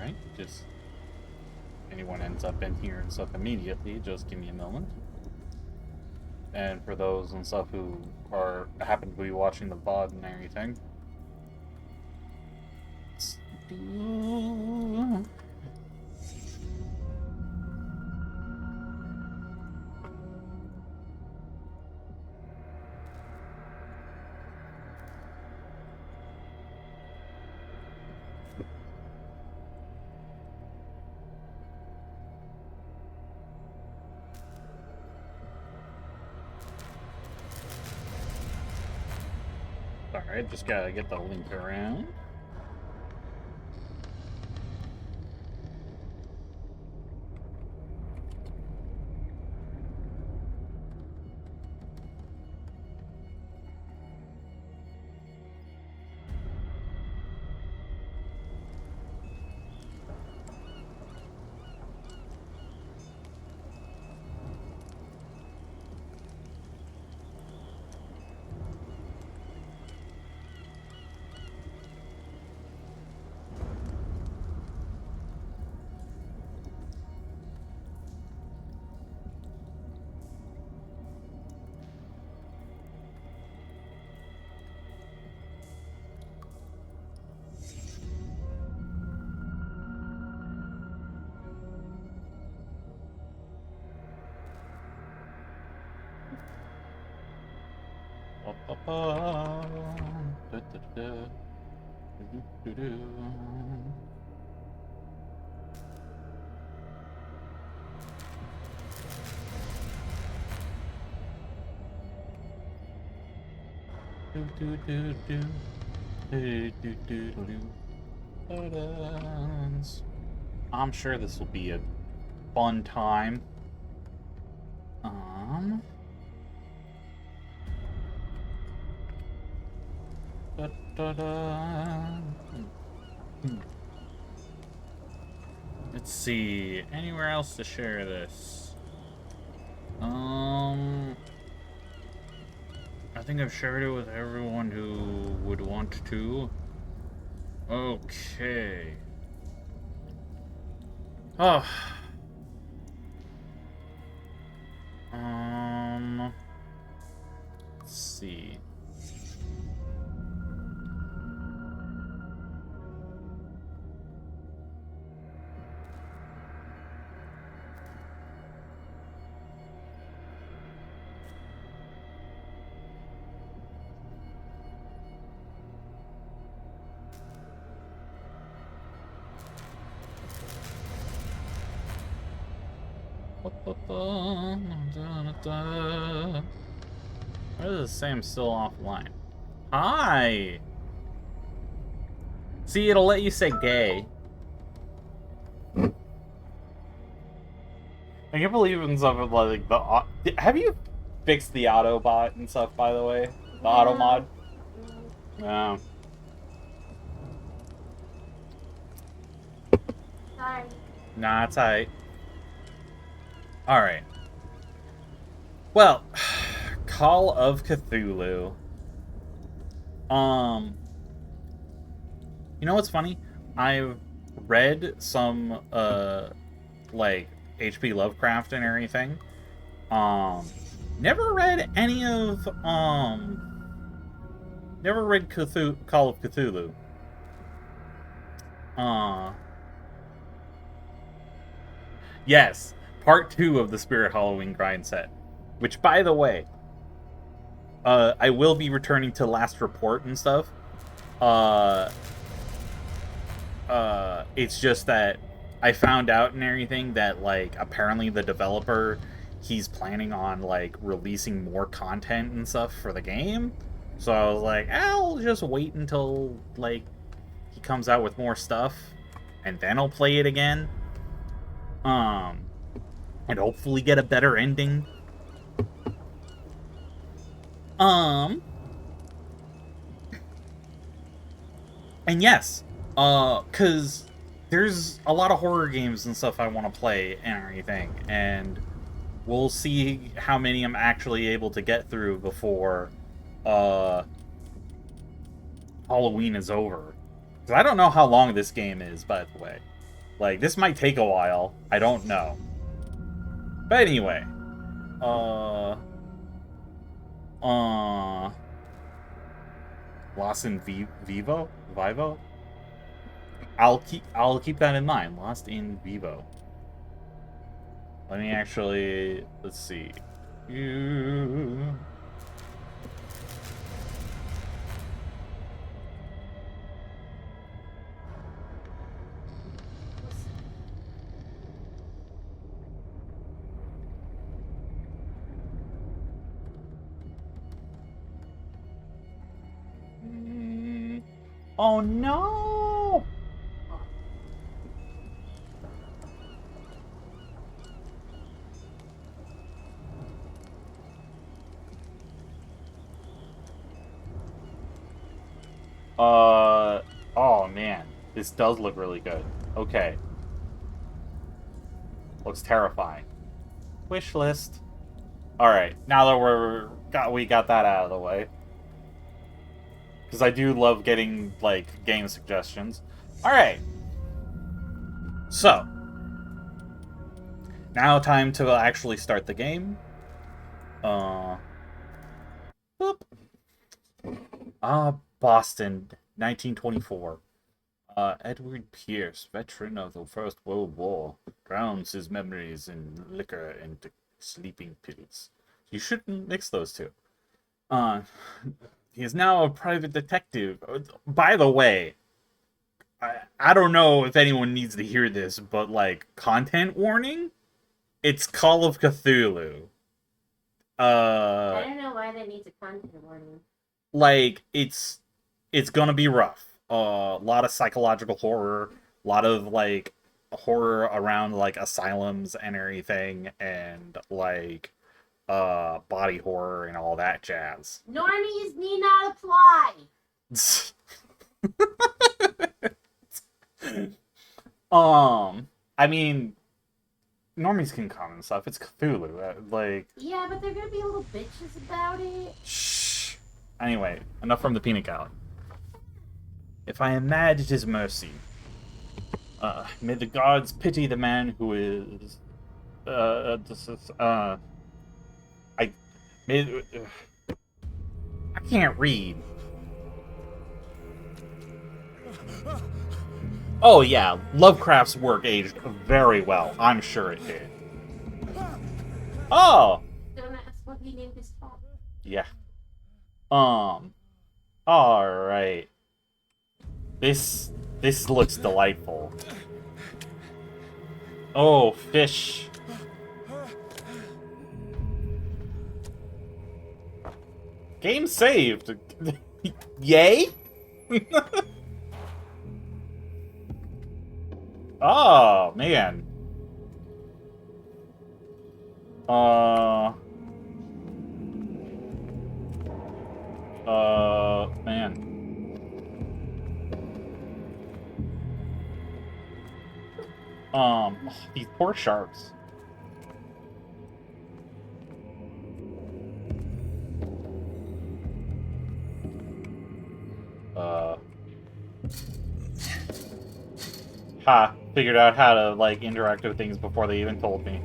Alright, just... anyone ends up in here and stuff immediately, just give me a moment. And for those and stuff who happen to be watching the VOD and everything... Alright, just gotta get the link around. I'm sure this will be a fun time. Let's see. Anywhere else to share this? I think I've shared it with everyone who would want to. Okay. Oh. Let's see. Why does it say I'm still offline? Hi! See, it'll let you say gay. I can't believe in stuff like the... Have you fixed the Autobot and stuff, by the way? The Auto mod? No. Sorry. Nah, it's alright. Alright. Well, Call of Cthulhu. You know what's funny? I've read some, like, H.P. Lovecraft and everything. Never read any of, never read Call of Cthulhu. Yes, part 2 of the Spirit Halloween grind set. Which, by the way, I will be returning to Last Report and stuff. It's just that I found out and everything that, like, apparently the developer, he's planning on, like, releasing more content and stuff for the game. So I was like, I'll just wait until, like, he comes out with more stuff, and then I'll play it again. And hopefully get a better ending. And yes, cause there's a lot of horror games and stuff I want to play and everything, and we'll see how many I'm actually able to get through before, Halloween is over. Cause I don't know how long this game is, by the way. Like, this might take a while. I don't know. But anyway. Lost in Vivo? Vivo? I'll keep that in mind. Lost in Vivo. Let me actually, let's see. Oh no! Oh man, this does look really good. Okay. Looks terrifying. Wish list. Alright, now that we got that out of the way. Because I do love getting, like, game suggestions. Alright. So. Now time to actually start the game. Boop. Boston, 1924. Edward Pierce, veteran of the First World War, drowns his memories in liquor and sleeping pills. You shouldn't mix those two. He is now a private detective. By the way, I don't know if anyone needs to hear this, but, like, content warning? It's Call of Cthulhu. I don't know why that needs a content warning. Like, it's gonna be rough. A lot of psychological horror, a lot of, like, horror around, like, asylums and everything, and, like, body horror and all that jazz. Normies need not apply. I mean, normies can come and stuff. It's Cthulhu, like. Yeah, but they're gonna be little bitches about it. Shh. Anyway, enough from the peanut gallery. If I am mad, it is mercy. May the gods pity the man who is. I can't read. Oh yeah, Lovecraft's work aged very well. I'm sure it did. Oh. Don't ask what he named his father. Yeah. All right. This looks delightful. Oh, fish. Game saved. Yay? Oh, man. Man. These poor sharks. Figured out how to, like, interact with things before they even told me.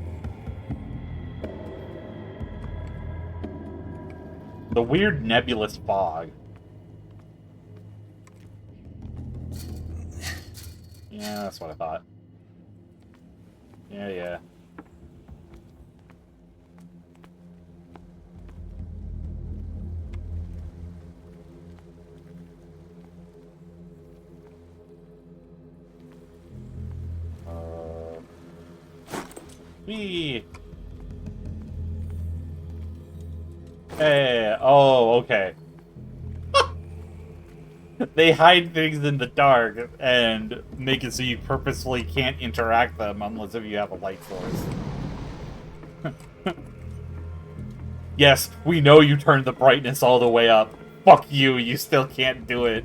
The weird nebulous fog. Yeah, that's what I thought. Yeah. Hey, oh, okay. They hide things in the dark and make it so you purposefully can't interact them unless if you have a light source. Yes, we know you turned the brightness all the way up. Fuck you, you still can't do it.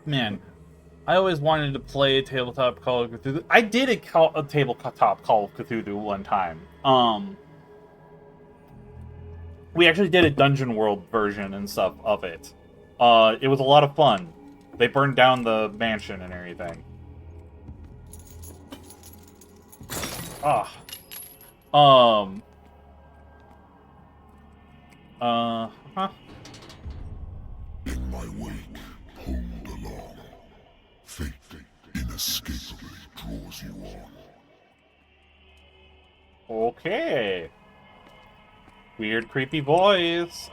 Man, I always wanted to play a tabletop Call of Cthulhu. I did a tabletop Call of Cthulhu one time. We actually did a Dungeon World version and stuff of it. It was a lot of fun. They burned down the mansion and everything. Ah. Huh. In my wake, pulled along. Fate inescapably draws you on. Okay. Weird, creepy voice.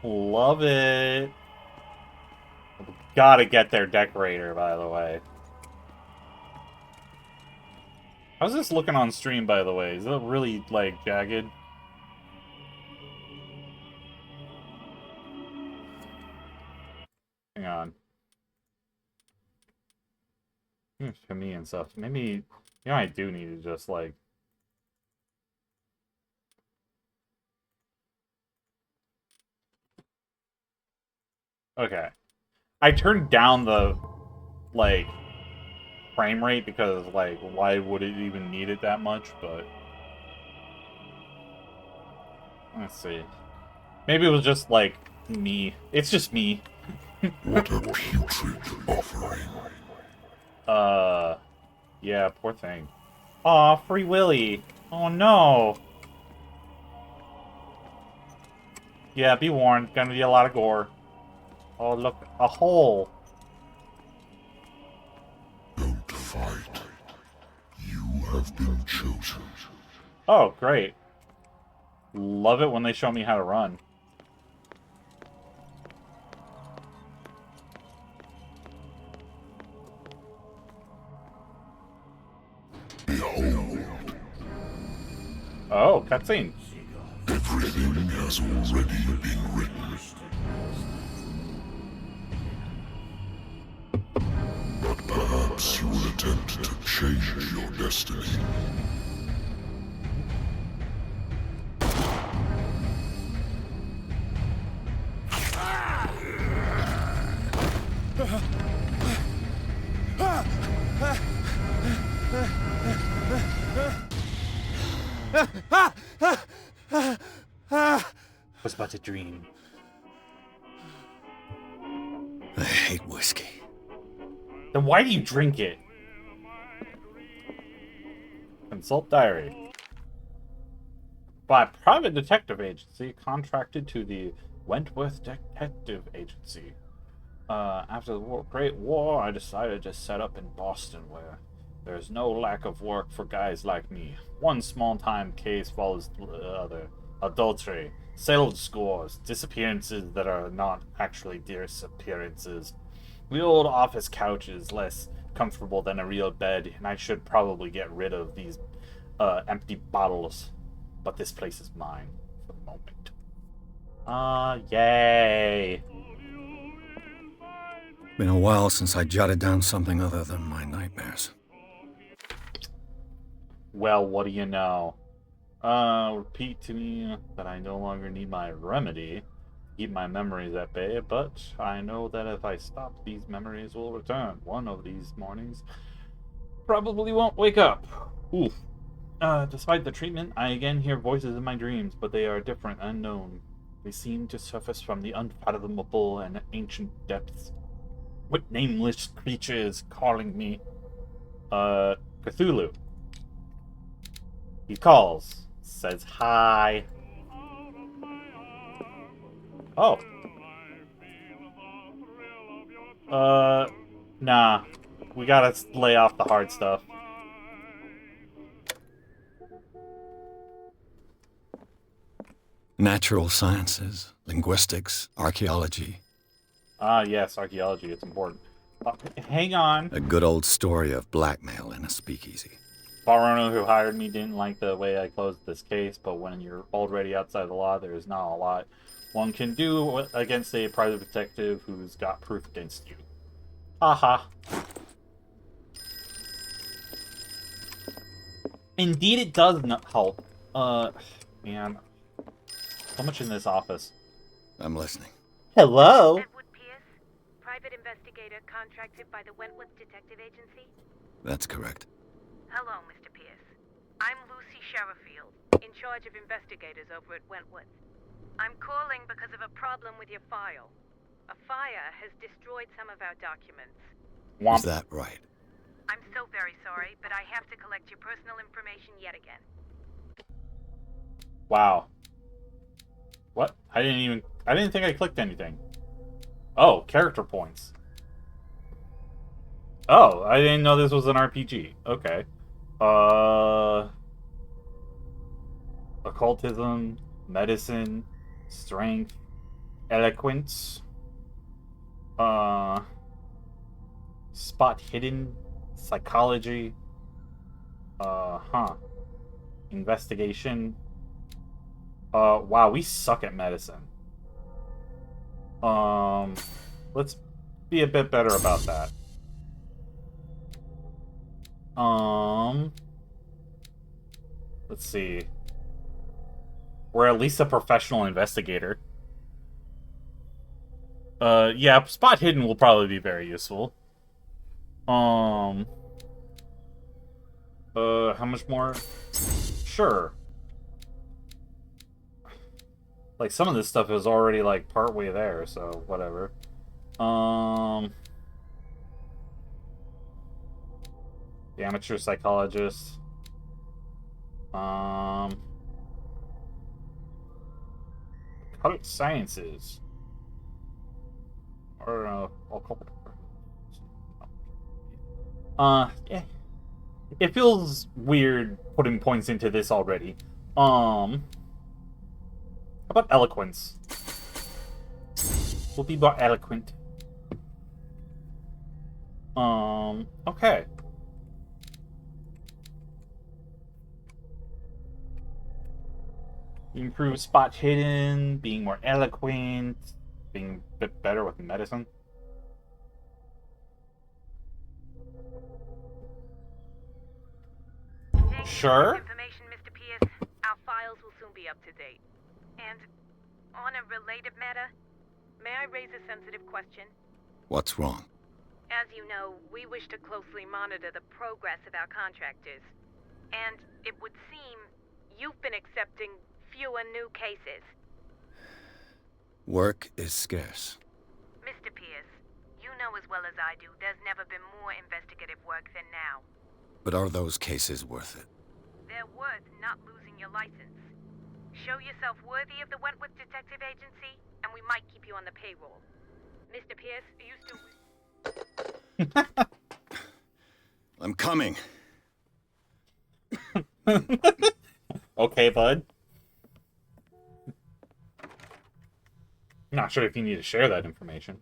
Love it. Gotta get their decorator, by the way. How's this looking on stream, by the way? Is it really, like, jagged? Hang on. For me and stuff. Maybe, you know, I do need to just, like... Okay. I turned down the, like, frame rate because, like, why would it even need it that much, but... Let's see. Maybe it was just, like, me. It's just me. What a putrid offering. Yeah, poor thing. Aw, Free Willy. Oh, no. Yeah, be warned. Gonna be a lot of gore. Oh, look. A hole. Don't fight. You have been chosen. Oh, great. Love it when they show me how to run. Behold. Oh, cutscene. Everything has already been written. But perhaps you will attempt to change your destiny. Was but a dream. I hate whiskey. Then why do you drink it? Consult diary. By private detective agency contracted to the Wentworth Detective Agency. After the Great War, I decided to set up in Boston, where there's no lack of work for guys like me. One small-time case follows the other. Adultery, settled scores, disappearances that are not actually disappearances. The old office couch is less comfortable than a real bed, and I should probably get rid of these empty bottles. But this place is mine for the moment. Yay! Been a while since I jotted down something other than my nightmares. Well, what do you know? Repeat to me that I no longer need my remedy to keep my memories at bay, but I know that if I stop, these memories will return. One of these mornings probably won't wake up. Oof. Despite the treatment, I again hear voices in my dreams, but they are different, unknown. They seem to surface from the unfathomable and ancient depths. What nameless creature is calling me? Cthulhu. He calls, says hi. Oh. Nah. We gotta lay off the hard stuff. Natural sciences, linguistics, archaeology. Ah, yes, archaeology, it's important. Hang on. A good old story of blackmail in a speakeasy. Barona, who hired me, didn't like the way I closed this case, but when you're already outside the law, there is not a lot one can do against a private detective who's got proof against you. Haha. Indeed, it does not help. Man. So much in this office. I'm listening. Hello? Edward Pierce, private investigator contracted by the Wentworth Detective Agency. That's correct. Hello, Mr. Pierce. I'm Lucy Sherrifield, in charge of investigators over at Wentworth. I'm calling because of a problem with your file. A fire has destroyed some of our documents. Is Womp. that right? I'm so very sorry, but I have to collect your personal information yet again. Wow. What? I didn't think I clicked anything. Oh, character points. Oh, I didn't know this was an RPG. Okay. Occultism, medicine, strength, eloquence, spot hidden, psychology, investigation. Wow, we suck at medicine. Let's be a bit better about that. Let's see. We're at least a professional investigator. Yeah, spot hidden will probably be very useful. How much more? Sure. Like, some of this stuff is already, like, partway there, so whatever. The amateur psychologist. Occult sciences. Or, yeah. It feels weird putting points into this already. How about eloquence? We'll be more eloquent. Okay. Improve spot hidden, being more eloquent, being a bit better with medicine. Thank you for Sure. this information, Mr. Pierce. Our files will soon be up to date. And on a related matter, may I raise a sensitive question? What's wrong? As you know, we wish to closely monitor the progress of our contractors. And it would seem you've been accepting fewer new cases. Work is scarce. Mr. Pierce, you know as well as I do there's never been more investigative work than now. But are those cases worth it? They're worth not losing your license. Show yourself worthy of the Wentworth Detective Agency, and we might keep you on the payroll. Mr. Pierce, are you still... I'm coming. Okay, bud. Not sure if you need to share that information.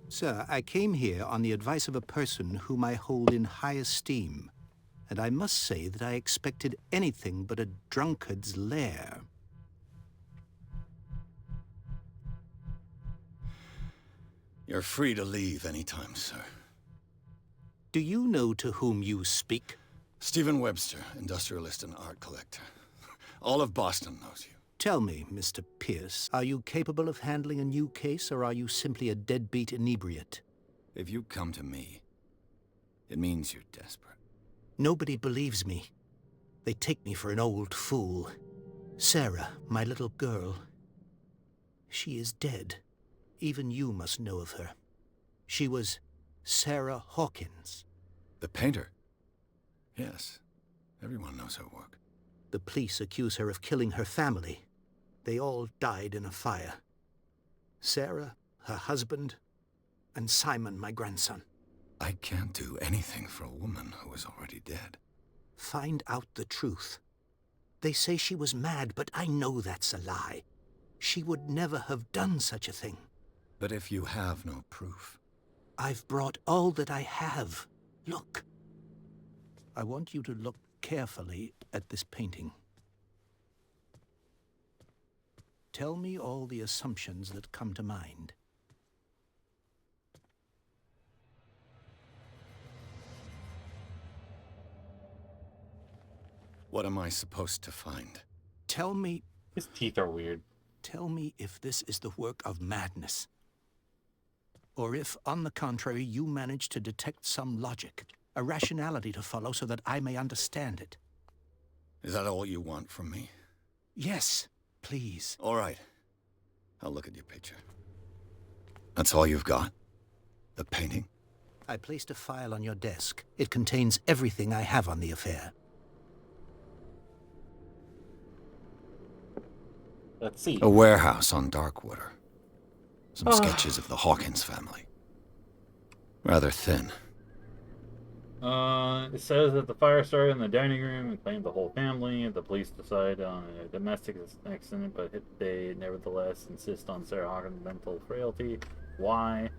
Sir, I came here on the advice of a person whom I hold in high esteem, and I must say that I expected anything but a drunkard's lair. You're free to leave anytime, sir. Do you know to whom you speak? Stephen Webster, industrialist and art collector. All of Boston knows you. Tell me, Mr. Pierce, are you capable of handling a new case, or are you simply a deadbeat inebriate? If you come to me, it means you're desperate. Nobody believes me. They take me for an old fool. Sarah, my little girl, she is dead. Even you must know of her. She was Sarah Hawkins. The painter? Yes. Everyone knows her work. The police accuse her of killing her family. They all died in a fire. Sarah, her husband, and Simon, my grandson. I can't do anything for a woman who is already dead. Find out the truth. They say she was mad, but I know that's a lie. She would never have done such a thing. But if you have no proof... I've brought all that I have. Look. I want you to look carefully at this painting. Tell me all the assumptions that come to mind. What am I supposed to find? Tell me His teeth are weird. if this is the work of madness. Or if, on the contrary, you manage to detect some logic, a rationality to follow so that I may understand it. Is that all you want from me? Yes, please. All right. I'll look at your picture. That's all you've got? The painting? I placed a file on your desk. It contains everything I have on the affair. Let's see. A warehouse on Darkwater. Some sketches of the Hawkins family. Rather thin. It says that the fire started in the dining room and claimed the whole family. The police decide on a domestic accident, but they nevertheless insist on Sarah Hawkins' mental frailty. Why?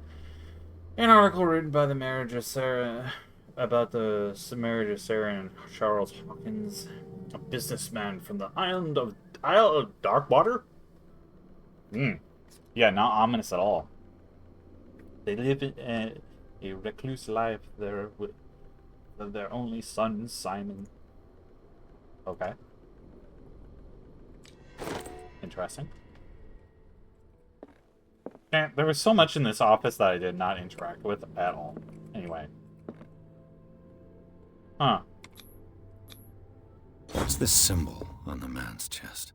An article written by the marriage of Sarah about the marriage of Sarah and Charles Hawkins, a businessman from the Isle of Darkwater. Yeah, not ominous at all. They live in a recluse life there with their only son, Simon. Okay. Interesting. Man, there was so much in this office that I did not interact with at all. Anyway. Huh. What's this symbol on the man's chest?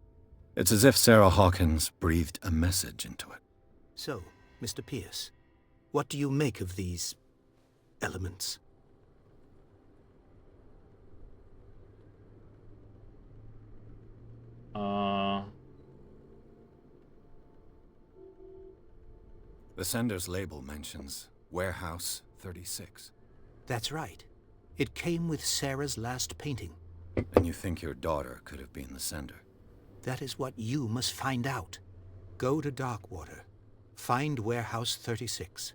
It's as if Sarah Hawkins breathed a message into it. So, Mr. Pierce, what do you make of these elements? The sender's label mentions Warehouse 36. That's right. It came with Sarah's last painting. And you think your daughter could have been the sender? That is what you must find out. Go to Darkwater. Find Warehouse 36.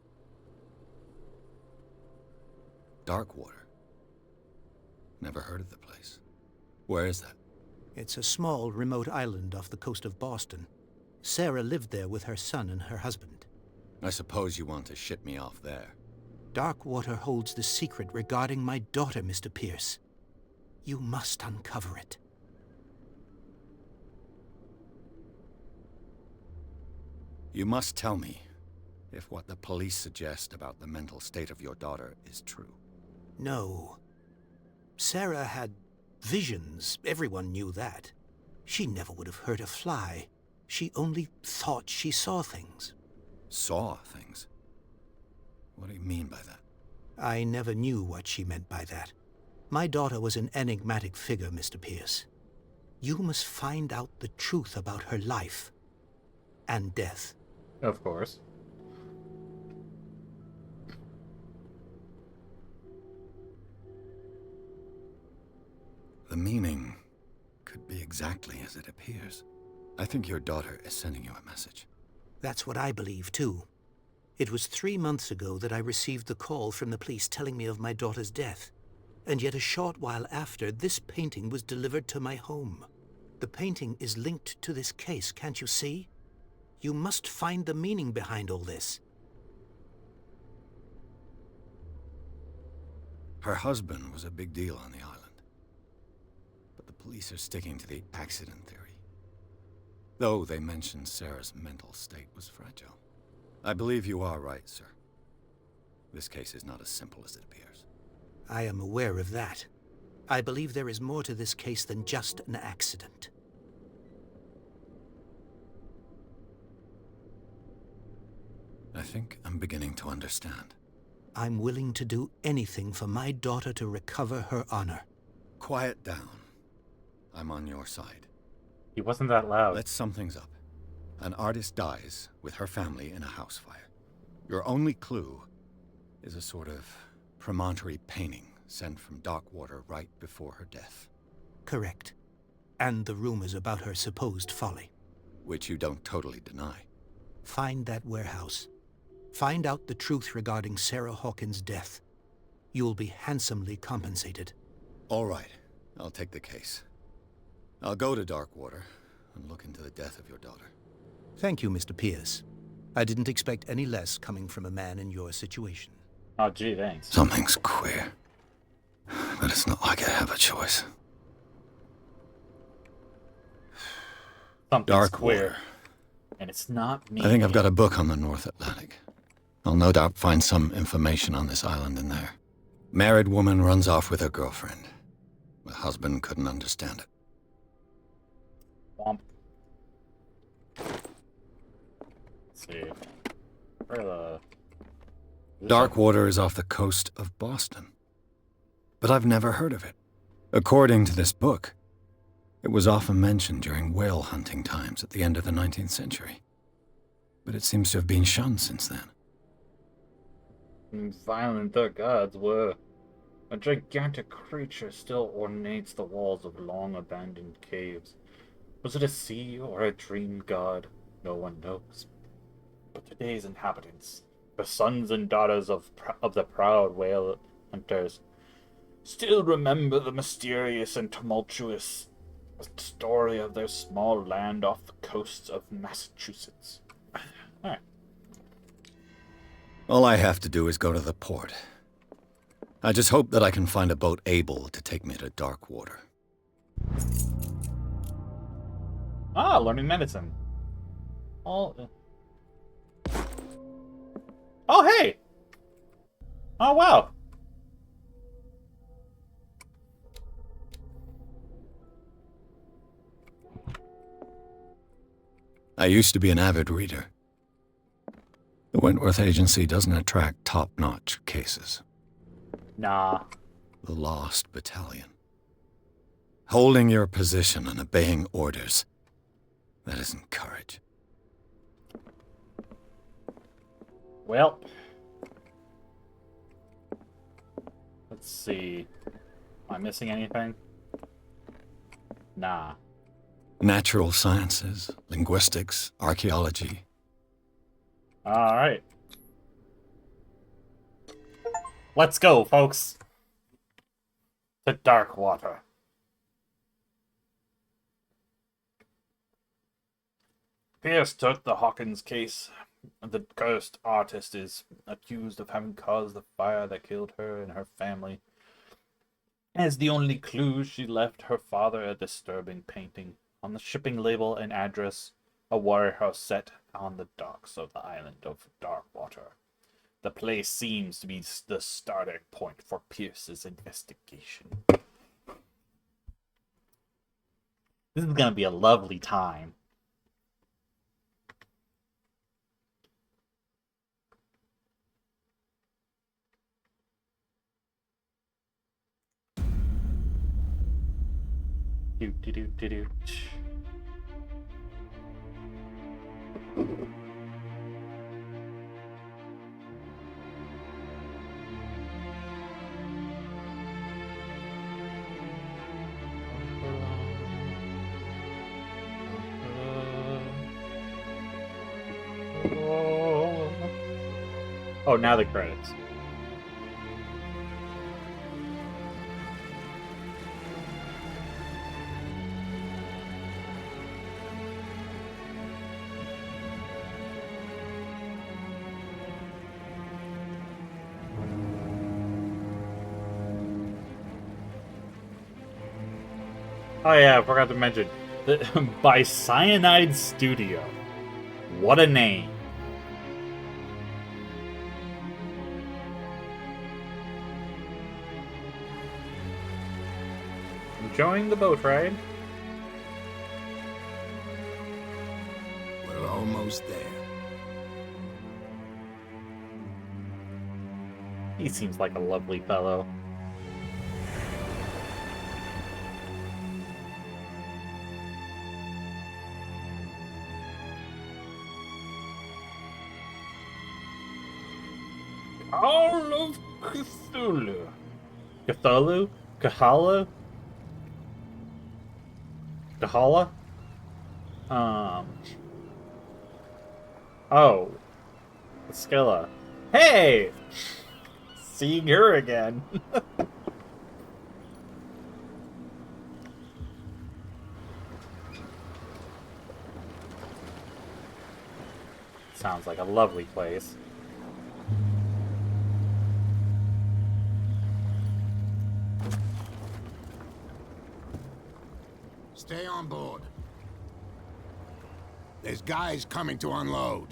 Darkwater? Never heard of the place. Where is that? It's a small, remote island off the coast of Boston. Sarah lived there with her son and her husband. I suppose you want to ship me off there. Darkwater holds the secret regarding my daughter, Mr. Pierce. You must uncover it. You must tell me if what the police suggest about the mental state of your daughter is true. No. Sarah had visions. Everyone knew that. She never would have hurt a fly. She only thought she saw things. Saw things? What do you mean by that? I never knew what she meant by that. My daughter was an enigmatic figure, Mr. Pierce. You must find out the truth about her life and death. Of course. The meaning could be exactly as it appears. I think your daughter is sending you a message. That's what I believe, too. It was 3 months ago that I received the call from the police telling me of my daughter's death. And yet a short while after, this painting was delivered to my home. The painting is linked to this case, can't you see? You must find the meaning behind all this. Her husband was a big deal on the island. But the police are sticking to the accident theory. Though they mentioned Sarah's mental state was fragile. I believe you are right, sir. This case is not as simple as it appears. I am aware of that. I believe there is more to this case than just an accident. I think I'm beginning to understand. I'm willing to do anything for my daughter to recover her honor. Quiet down. I'm on your side. He wasn't that loud. Let's sum things up. An artist dies with her family in a house fire. Your only clue is a sort of promontory painting sent from Darkwater right before her death. Correct. And the rumors about her supposed folly. Which you don't totally deny. Find that warehouse. Find out the truth regarding Sarah Hawkins' death. You'll be handsomely compensated. All right. I'll take the case. I'll go to Darkwater and look into the death of your daughter. Thank you, Mr. Pierce. I didn't expect any less coming from a man in your situation. Oh, gee, thanks. Something's queer. But it's not like I have a choice. Something's Darkwater. queer. And it's not me. I think I've got a book on the North Atlantic. I'll no doubt find some information on this island in there. Married woman runs off with her girlfriend. The husband couldn't understand it. Womp. Let's see. Where the... Darkwater is off the coast of Boston. But I've never heard of it. According to this book, it was often mentioned during whale hunting times at the end of the 19th century. But it seems to have been shunned since then. Violent the gods were. A gigantic creature still ornates the walls of long-abandoned caves. Was it a sea or a dream god? No one knows. But today's inhabitants, the sons and daughters of the proud whale hunters, still remember the mysterious and tumultuous story of their small land off the coasts of Massachusetts. Alright. All I have to do is go to the port. I just hope that I can find a boat able to take me to Darkwater. Ah, learning medicine. Oh, hey! Oh, wow. I used to be an avid reader. The Wentworth Agency doesn't attract top-notch cases. Nah. The Lost Battalion. Holding your position and obeying orders. That isn't courage. Well. Let's see. Am I missing anything? Nah. Natural sciences, linguistics, archaeology. Alright. Let's go, folks. To Darkwater. Pierce took the Hawkins case. The cursed artist is accused of having caused the fire that killed her and her family. As the only clue, she left her father a disturbing painting. On the shipping label and address, a warehouse set on the docks of the island of Darkwater. The place seems to be the starting point for Pierce's investigation. This is gonna be a lovely time. Do do do do do. Oh, now the credits. Oh yeah, I forgot to mention. By Cyanide Studio. What a name. Enjoying the boat ride? We're almost there. He seems like a lovely fellow. Call of Cthulhu. Cthulhu? Kahala? Kahala? Oh. Skilla. Hey! Seeing her again. Sounds like a lovely place. Stay on board. There's guys coming to unload.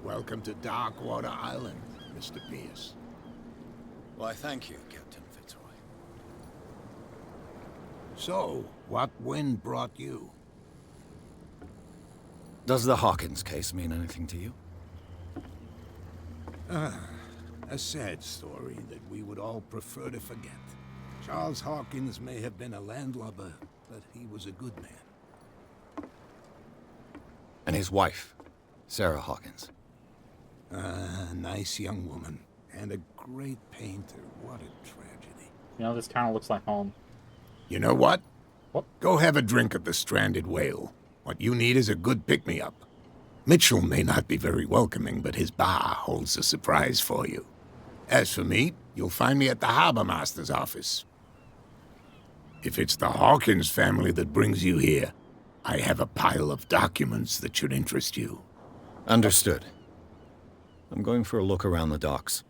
Welcome to Darkwater Island, Mr. Pierce. Why, thank you, Captain Fitzroy. So, what wind brought you? Does the Hawkins case mean anything to you? A sad story that we would all prefer to forget. Charles Hawkins may have been a landlubber, but he was a good man. And his wife, Sarah Hawkins. A nice young woman, and a great painter. What a tragedy. You know, this kind of looks like home. You know what? What? Go have a drink at the Stranded Whale. What you need is a good pick-me-up. Mitchell may not be very welcoming, but his bar holds a surprise for you. As for me, you'll find me at the Harbor Master's office. If it's the Hawkins family that brings you here, I have a pile of documents that should interest you. Understood. I'm going for a look around the docks.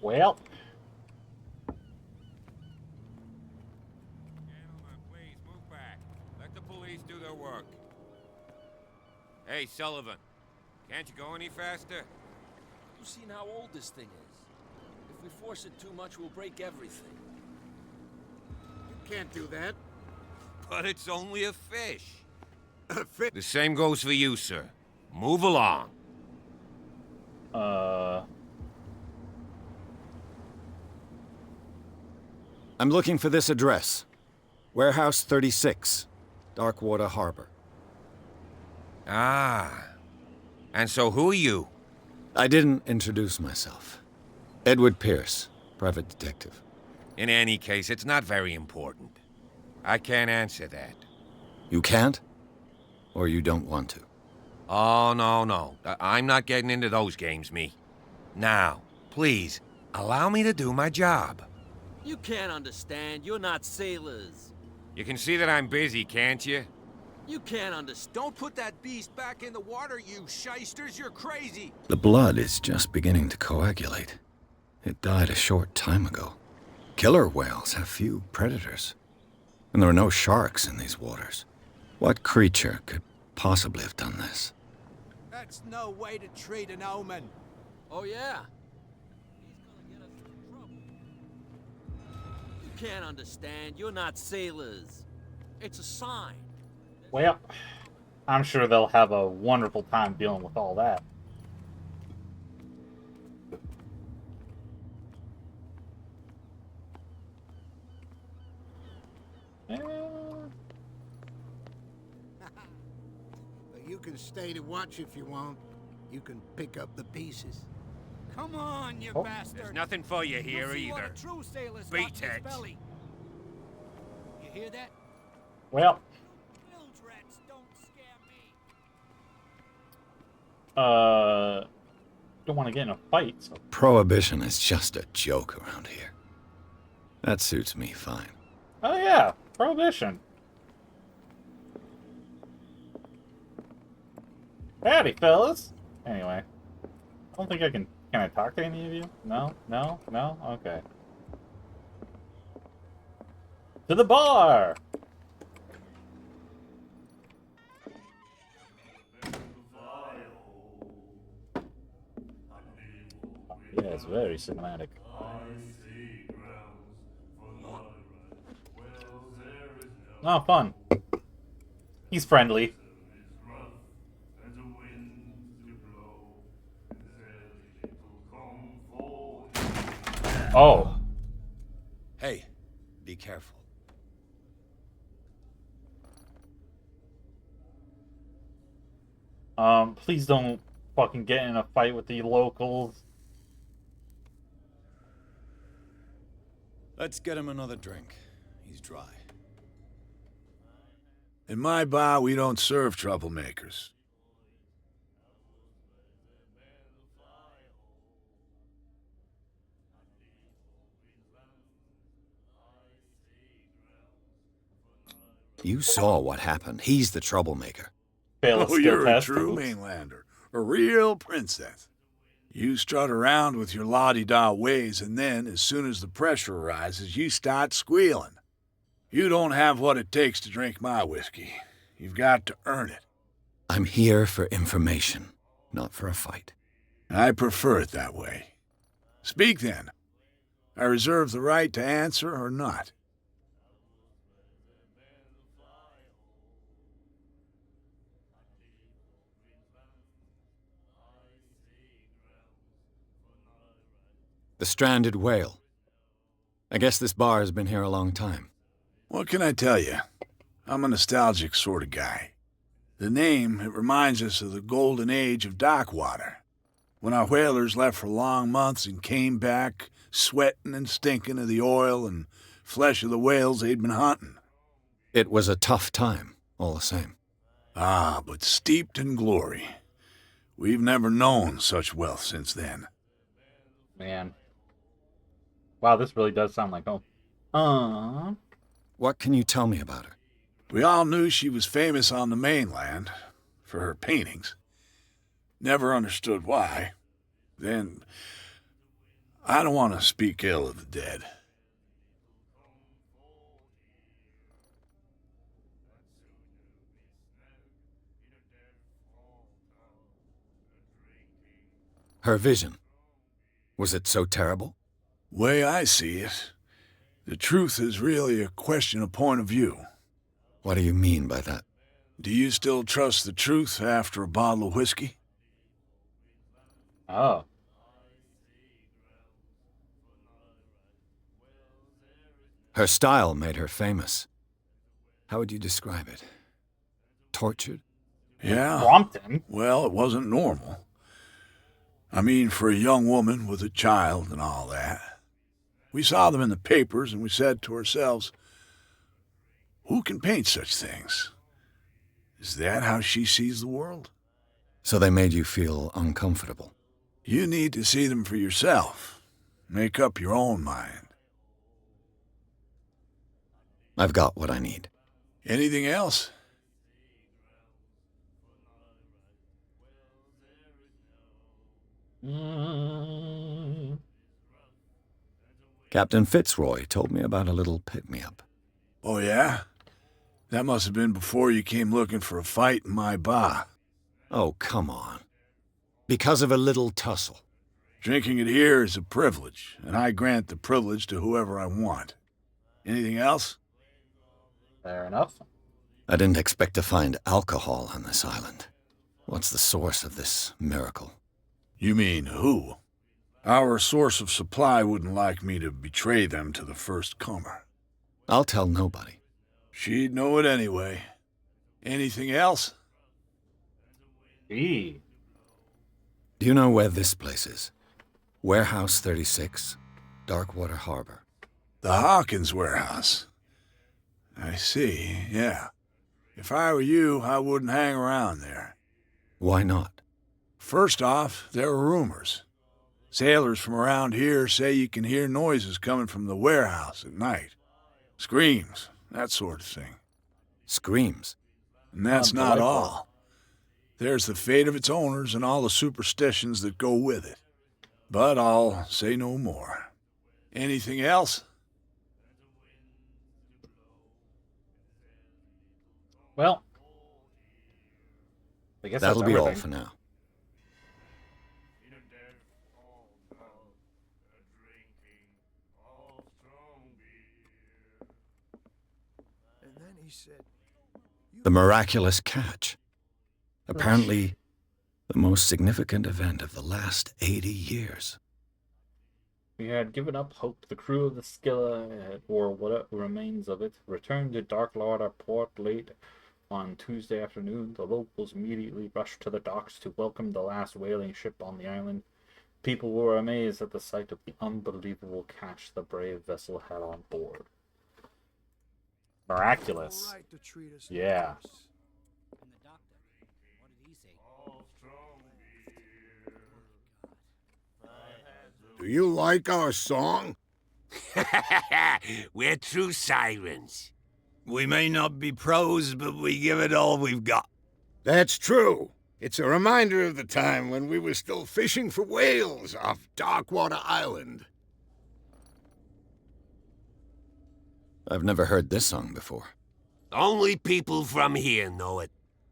Well, Gentlemen, please move back. Let the police do their work. Hey, Sullivan. Can't you go any faster? You've seen how old this thing is. If we force it too much, we'll break everything. You can't do that. But it's only a fish. A fish? The same goes for you, sir. Move along. I'm looking for this address. Warehouse 36, Darkwater Harbor. Ah. And so who are you? I didn't introduce myself. Edward Pierce, private detective. In any case, it's not very important. I can't answer that. You can't? Or you don't want to? Oh, no. I'm not getting into those games, me. Now, please, allow me to do my job. You can't understand. You're not sailors. You can see that I'm busy, can't you? You can't understand. Don't put that beast back in the water, you shysters. You're crazy. The blood is just beginning to coagulate. It died a short time ago. Killer whales have few predators. And there are no sharks in these waters. What creature could possibly have done this? That's no way to treat an omen. Oh, yeah? He's gonna get us into trouble. You can't understand. You're not sailors. It's a sign. well, I'm sure they'll have a wonderful time dealing with all that. You can stay to watch if you want. You can pick up the pieces. Come on, you Oh. bastard. There's nothing for you here You'll see what either. a true sailor's Beat got in his it. belly. You hear that? Well, Bilge rats don't scare me. don't want to get in a fight, so Prohibition is just a joke around here. That suits me fine. oh yeah, prohibition. Howdy, fellas. Anyway, I don't think I can. Can I talk to any of you? No, no, no. Okay. To the bar. Yeah, it's very cinematic. Oh, fun. He's friendly. Oh. Hey, be careful. Please don't fucking get in a fight with the locals. Let's get him another drink. He's dry. In my bar, we don't serve troublemakers. You saw what happened. He's the troublemaker. Bailiff Oh, still you're a has true boots. mainlander. A real princess. You strut around with your la-di-da ways, and then, as soon as the pressure arises, you start squealing. You don't have what it takes to drink my whiskey. You've got to earn it. I'm here for information. not for a fight. I prefer it that way. Speak then. I reserve the right to answer or not. The Stranded Whale. I guess this bar has been here a long time. What can I tell you? I'm a nostalgic sort of guy. The name, it reminds us of the golden age of dockwater, when our whalers left for long months and came back sweating and stinking of the oil and flesh of the whales they'd been hunting. It was a tough time, all the same. Ah, but steeped in glory. We've never known such wealth since then. Man. Wow, this really does sound like home. What can you tell me about her? We all knew she was famous on the mainland for her paintings. Never understood why. Then, I don't want to speak ill of the dead. Her vision. Was it so terrible? Way I see it, the truth is really a question of point of view. What do you mean by that? Do you still trust the truth after a bottle of whiskey? Oh. Her style made her famous. How would you describe it? Tortured? Yeah. Brompton? Well, it wasn't normal. I mean, for a young woman with a child and all that. We saw them in the papers and we said to ourselves, who can paint such things? Is that how she sees the world? So they made you feel uncomfortable. You need to see them for yourself. Make up your own mind. I've got what I need. Anything else? Captain Fitzroy told me about a little pick-me-up. Oh, yeah? That must have been before you came looking for a fight in my bar. Oh, come on. Because of a little tussle. Drinking it here is a privilege, and I grant the privilege to whoever I want. Anything else? Fair enough. I didn't expect to find alcohol on this island. What's the source of this miracle? You mean who? Our source of supply wouldn't like me to betray them to the first comer. I'll tell nobody. She'd know it anyway. Anything else? Gee. Do you know where this place is? Warehouse 36, Darkwater Harbor. The Hawkins warehouse. I see, yeah. If I were you, I wouldn't hang around there. Why not? First off, there are rumors. Sailors from around here say you can hear noises coming from the warehouse at night. Screams, that sort of thing. Screams? And that's not all. There's the fate of its owners and all the superstitions that go with it. But I'll say no more. Anything else? Well, I guess That'll that's be all everything. for now. The miraculous catch. Apparently, the most significant event of the last 80 years. We had given up hope. The crew of the Scylla, or what remains of it, returned to Darkwater port late on Tuesday afternoon. The locals immediately rushed to the docks to welcome the last whaling ship on the island. People were amazed at the sight of the unbelievable catch the brave vessel had on board. Miraculous. Yeah. And the doctor, what did he say? Do you like our song? We're true sirens. We may not be pros, but we give it all we've got. That's true. It's a reminder of the time when we were still fishing for whales off Darkwater Island. I've never heard this song before. Only people from here know it.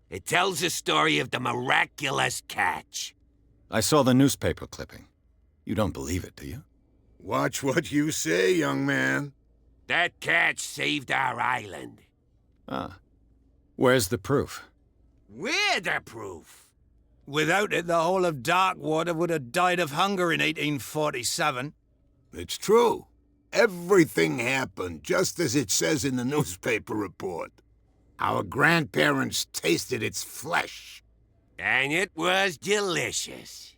It tells the story of the miraculous catch. I saw the newspaper clipping. You don't believe it, do you? Watch what you say, young man. That catch saved our island. Ah. Where's the proof? We're the proof. Without it, the whole of Darkwater would have died of hunger in 1847. It's true. Everything happened just as it says in the newspaper report. Our grandparents tasted its flesh. And it was delicious.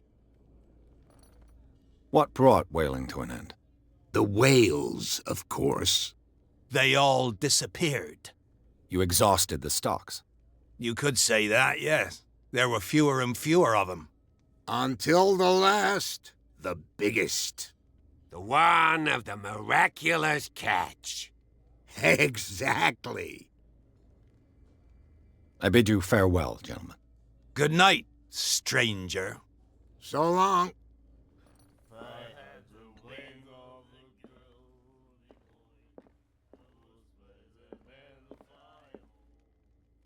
What brought whaling to an end? The whales, of course. They all disappeared. You exhausted the stocks. You could say that, yes. There were fewer and fewer of them. Until the last, the biggest. The one of the miraculous catch. Exactly. I bid you farewell, gentlemen. Good night, stranger. So long.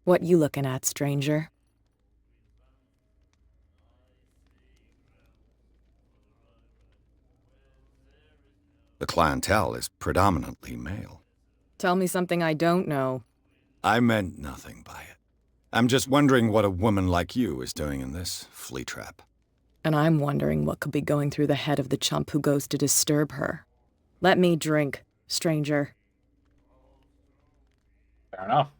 What you looking at, stranger? The clientele is predominantly male. Tell me something I don't know. I meant nothing by it. I'm just wondering what a woman like you is doing in this flea trap. And I'm wondering what could be going through the head of the chump who goes to disturb her. Let me drink, stranger. Fair enough.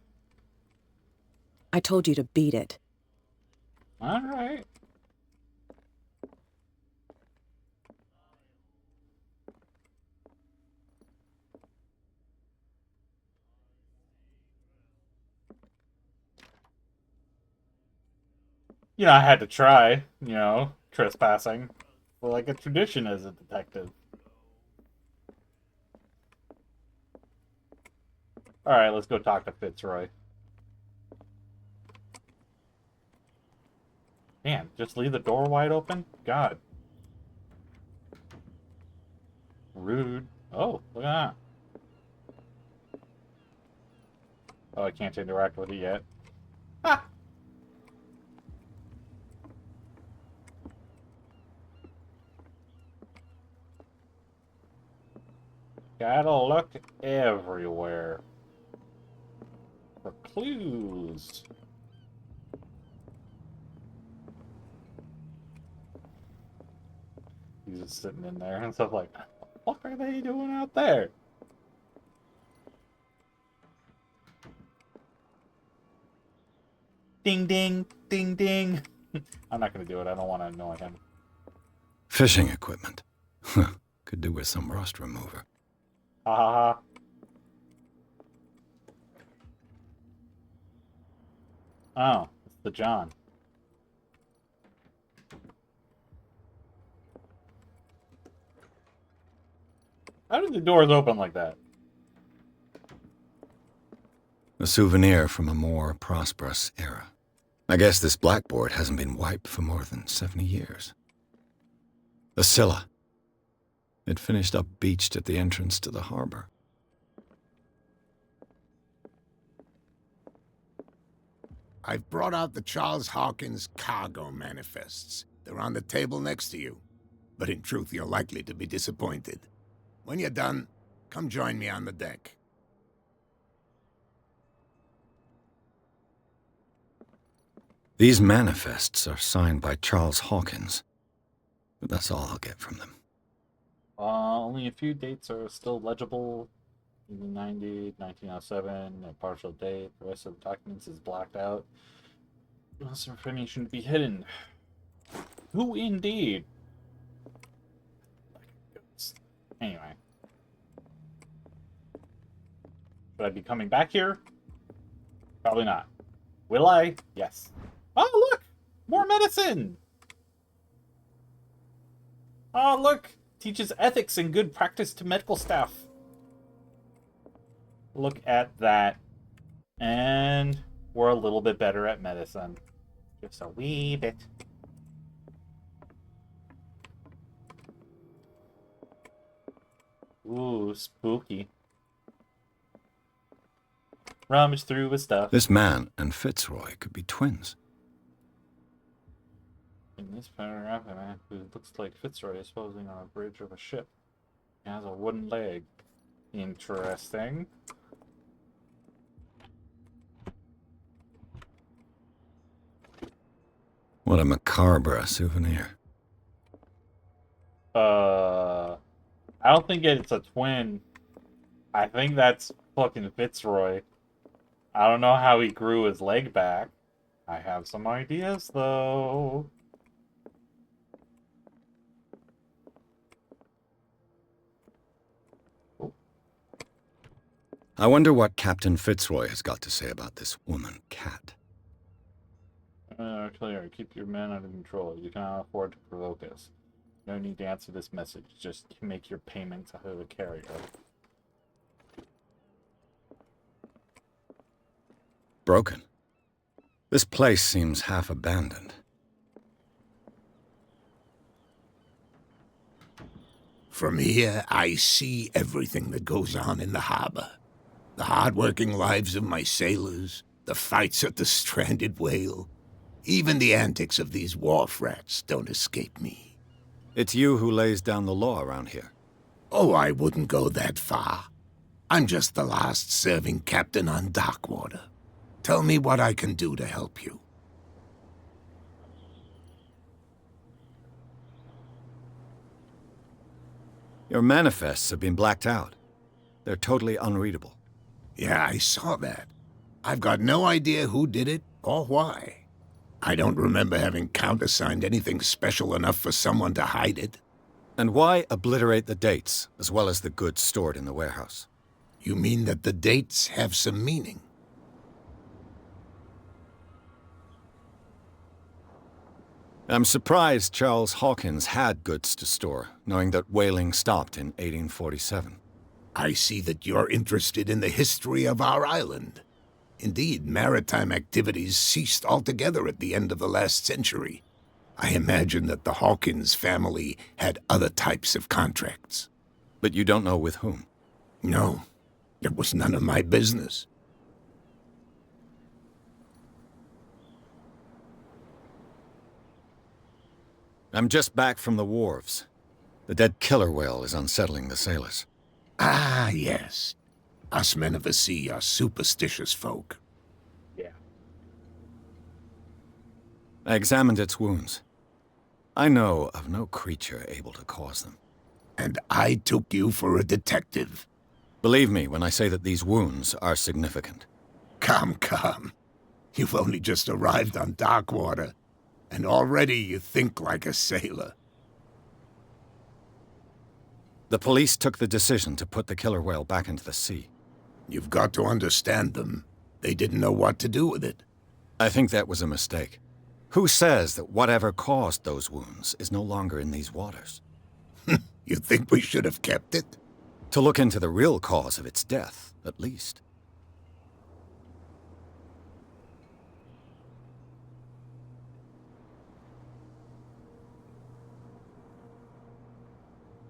I told you to beat it. All right. You know, I had to try, trespassing. For like a tradition as a detective. Alright, let's go talk to Fitzroy. Man, just leave the door wide open? God. Rude. Oh, look at that. Oh, I can't interact with it yet. Ah! Gotta look everywhere for clues. He's just sitting in there and stuff like, what are they doing out there? Ding ding, ding ding. I'm not gonna do it, I don't want to annoy him. Fishing equipment. Could do with some rust remover. Ha ha ha. Oh, it's the John. How did the doors open like that? A souvenir from a more prosperous era. I guess this blackboard hasn't been wiped for more than 70 years. The Scylla. It finished up beached at the entrance to the harbor. I've brought out the Charles Hawkins cargo manifests. They're on the table next to you. But in truth, you're likely to be disappointed. When you're done, come join me on the deck. These manifests are signed by Charles Hawkins. But that's all I'll get from them. Only a few dates are still legible. 1890, 1907, a partial date. The rest of the documents is blacked out. Most information to be hidden. Who indeed? Anyway. Should I be coming back here? Probably not. Will I? Yes. Oh, look! More medicine! Oh, look! Teaches ethics and good practice to medical staff. Look at that. And we're a little bit better at medicine. Just a wee bit. Ooh, spooky. rummage through his stuff. This man and Fitzroy could be twins. In this paragraph, a man who looks like Fitzroy is posing on a bridge of a ship. He has a wooden leg. Interesting. What a macabre souvenir. I don't think it's a twin. I think that's fucking Fitzroy. I don't know how he grew his leg back. I have some ideas, though. I wonder what Captain Fitzroy has got to say about this woman, Cat. Clear. Keep your men under control. You cannot afford to provoke us. No need to answer this message. Just make your payment to the carrier. Broken. This place seems half abandoned. From here, I see everything that goes on in the harbor. The hard-working lives of my sailors, the fights at the stranded whale. Even the antics of these wharf rats don't escape me. It's you who lays down the law around here. Oh, I wouldn't go that far. I'm just the last serving captain on Darkwater. Tell me what I can do to help you. Your manifests have been blacked out. They're totally unreadable. Yeah, I saw that. I've got no idea who did it or why. I don't remember having countersigned anything special enough for someone to hide it. And why obliterate the dates, as well as the goods stored in the warehouse? You mean that the dates have some meaning? I'm surprised Charles Hawkins had goods to store, knowing that whaling stopped in 1847. I see that you're interested in the history of our island. Indeed, maritime activities ceased altogether at the end of the last century. I imagine that the Hawkins family had other types of contracts. But you don't know with whom? No, it was none of my business. I'm just back from the wharves. The dead killer whale is unsettling the sailors. Ah, yes. Us men of the sea are superstitious folk. Yeah. I examined its wounds. I know of no creature able to cause them. And I took you for a detective. Believe me when I say that these wounds are significant. Come, come. You've only just arrived on Darkwater, and already you think like a sailor. The police took the decision to put the killer whale back into the sea. You've got to understand them. They didn't know what to do with it. I think that was a mistake. Who says that whatever caused those wounds is no longer in these waters? You think we should have kept it? To look into the real cause of its death, at least.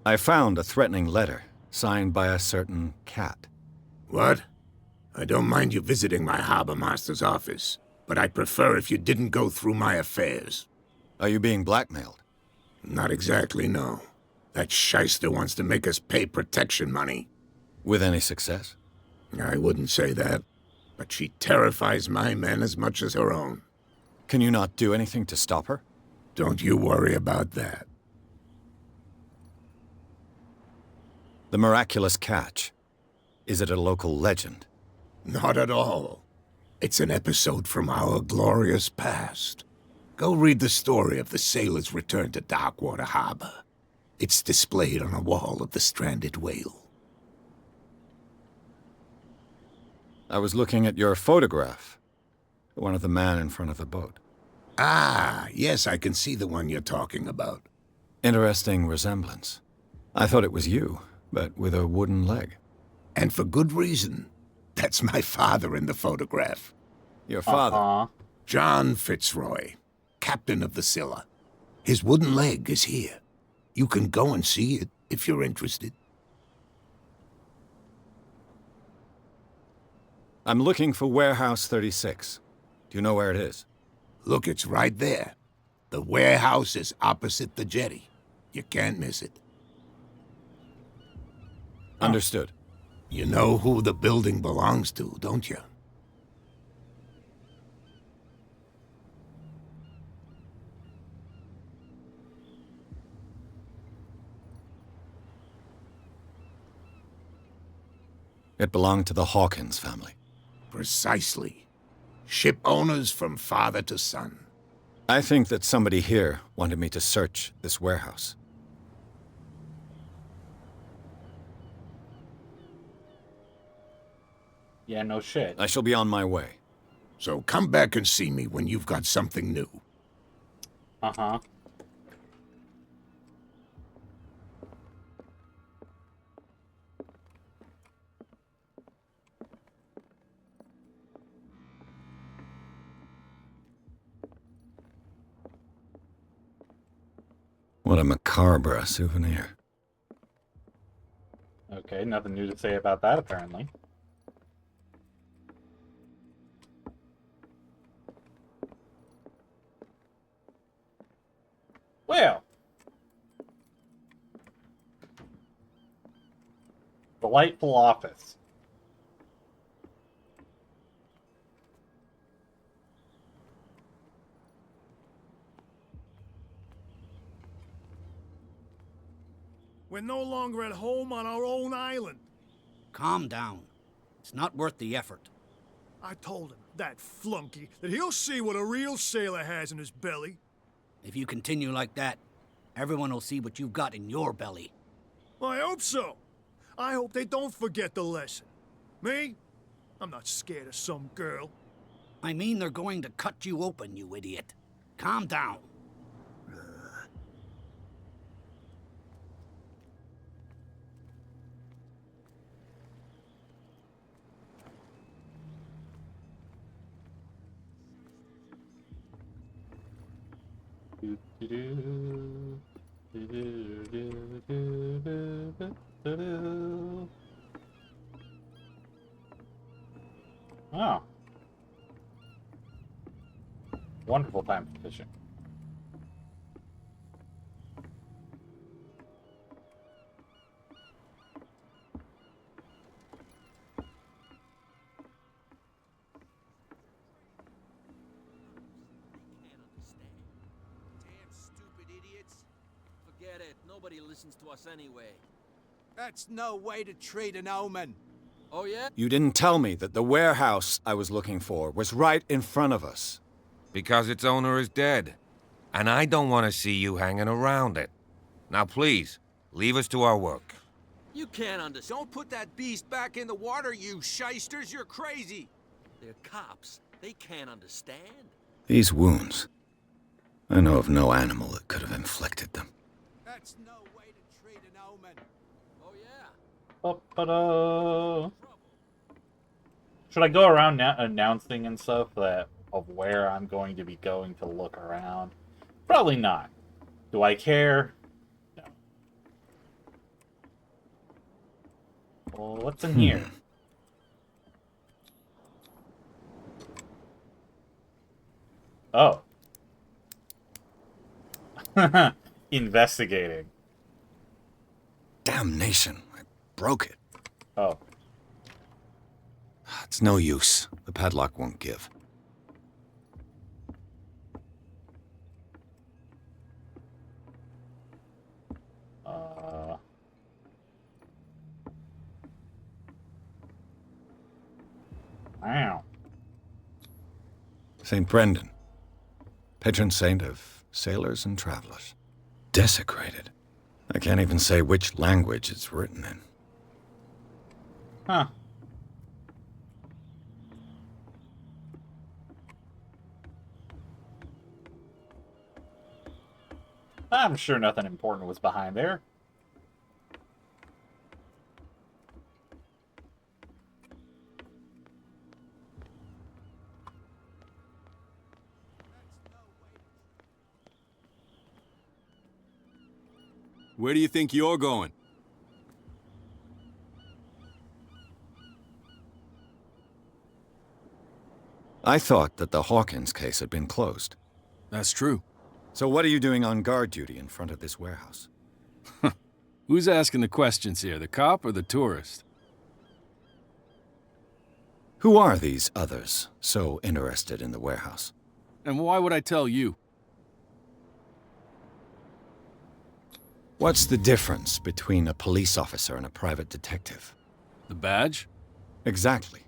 I found a threatening letter, signed by a certain Cat. What? I don't mind you visiting my harbor master's office, but I'd prefer if you didn't go through my affairs. Are you being blackmailed? Not exactly, no. That shyster wants to make us pay protection money. With any success? I wouldn't say that, but she terrifies my men as much as her own. Can you not do anything to stop her? Don't you worry about that. The miraculous catch. Is it a local legend? Not at all. It's an episode from our glorious past. Go read the story of the sailor's return to Darkwater Harbor. It's displayed on a wall of the stranded whale. I was looking at your photograph. One of the man in front of the boat. Ah, yes, I can see the one you're talking about. Interesting resemblance. I thought it was you, but with a wooden leg. And for good reason. That's my father in the photograph. Your father? John Fitzroy, captain of the Scylla. His wooden leg is here. You can go and see it if you're interested. I'm looking for Warehouse 36. Do you know where it is? Look, it's right there. The warehouse is opposite the jetty. You can't miss it. Understood. You know who the building belongs to, don't you? It belonged to the Hawkins family. Precisely. Ship owners from father to son. I think that somebody here wanted me to search this warehouse. Yeah, no shit. I shall be on my way. So come back and see me when you've got something new. Uh-huh. What a macabre souvenir. Okay, nothing new to say about that, apparently. Well. Delightful office. We're no longer at home on our own island. Calm down. It's not worth the effort. I told him, that flunky, that he'll see what a real sailor has in his belly. If you continue like that, everyone will see what you've got in your belly. I hope so. I hope they don't forget the lesson. Me? I'm not scared of some girl. I mean they're going to cut you open, you idiot. Calm down. Oh. Wonderful time for fishing. Forget it. Nobody listens to us anyway. That's no way to treat an omen. Oh, yeah? You didn't tell me that the warehouse I was looking for was right in front of us. Because its owner is dead. And I don't want to see you hanging around it. Now please, leave us to our work. You can't understand. Don't put that beast back in the water, you shysters. You're crazy. They're cops. They can't understand. These wounds. I know of no animal that could have inflicted them. That's no way to treat an omen. Oh, yeah. Ba-ba-da. Should I go around announcing and stuff that of where I'm going to be going to look around? Probably not. Do I care? No. Well, what's in here? Oh. Investigating. Damnation. I broke it. Oh. It's no use. The padlock won't give. Wow. St. Brendan. Patron saint of sailors and travelers. Desecrated. I can't even say which language it's written in. Huh. I'm sure nothing important was behind there. Where do you think you're going? I thought that the Hawkins case had been closed. That's true. So what are you doing on guard duty in front of this warehouse? Who's asking the questions here, the cop or the tourist? Who are these others so interested in the warehouse? And why would I tell you? What's the difference between a police officer and a private detective? The badge? Exactly.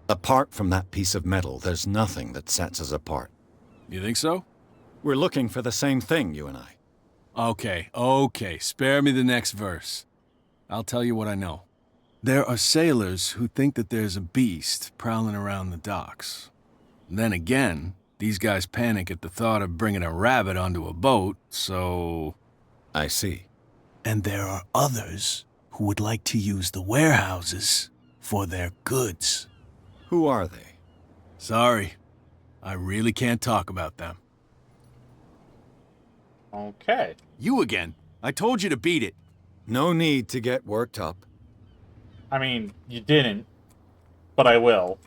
Apart from that piece of metal, there's nothing that sets us apart. You think so? We're looking for the same thing, you and I. Okay. Spare me the next verse. I'll tell you what I know. There are sailors who think that there's a beast prowling around the docks. Then again, these guys panic at the thought of bringing a rabbit onto a boat, so... I see. And there are others who would like to use the warehouses for their goods. Who are they? Sorry, I really can't talk about them. Okay. You again. I told you to beat it. No need to get worked up. I mean, you didn't, but I will.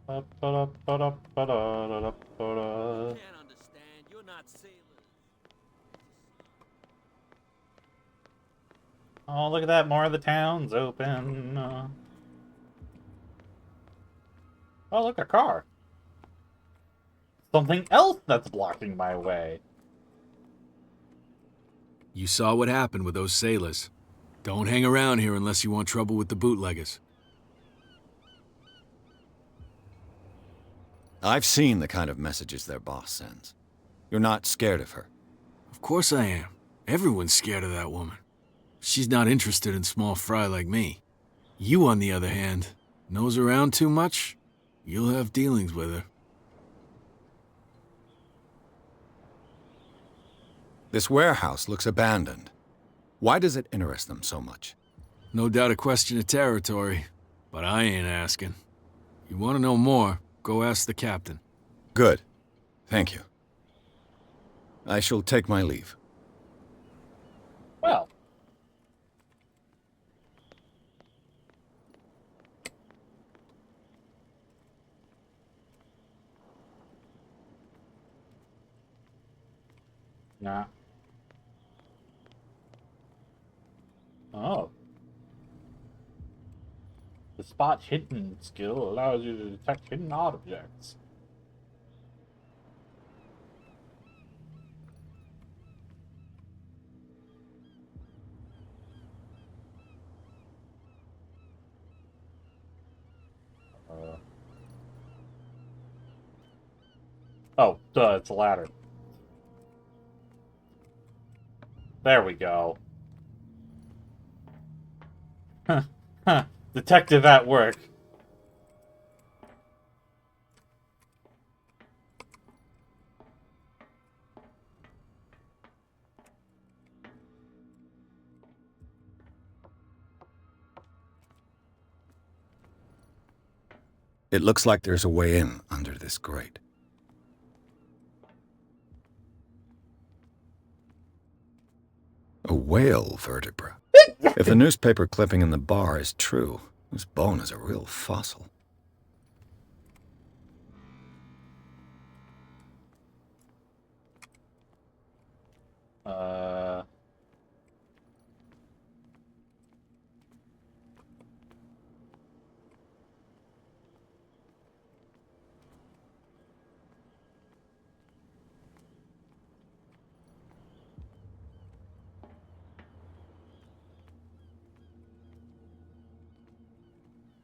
Can't understand. You're not sailors. Oh, look at that. More of the town's open. Oh, look, a car. Something else that's blocking my way. You saw what happened with those sailors. Don't hang around here unless you want trouble with the bootleggers. I've seen the kind of messages their boss sends. You're not scared of her. Of course I am. Everyone's scared of that woman. She's not interested in small fry like me. You, on the other hand, nose around too much, you'll have dealings with her. This warehouse looks abandoned. Why does it interest them so much? No doubt a question of territory, but I ain't asking. You want to know more, go ask the captain. Good. Thank you. I shall take my leave. Well. Nah. Oh. The spot hidden skill allows you to detect hidden objects. Oh, duh, it's a ladder. There we go. Detective at work. It looks like there's a way in under this grate. A whale vertebra. If the newspaper clipping in the bar is true, this bone is a real fossil.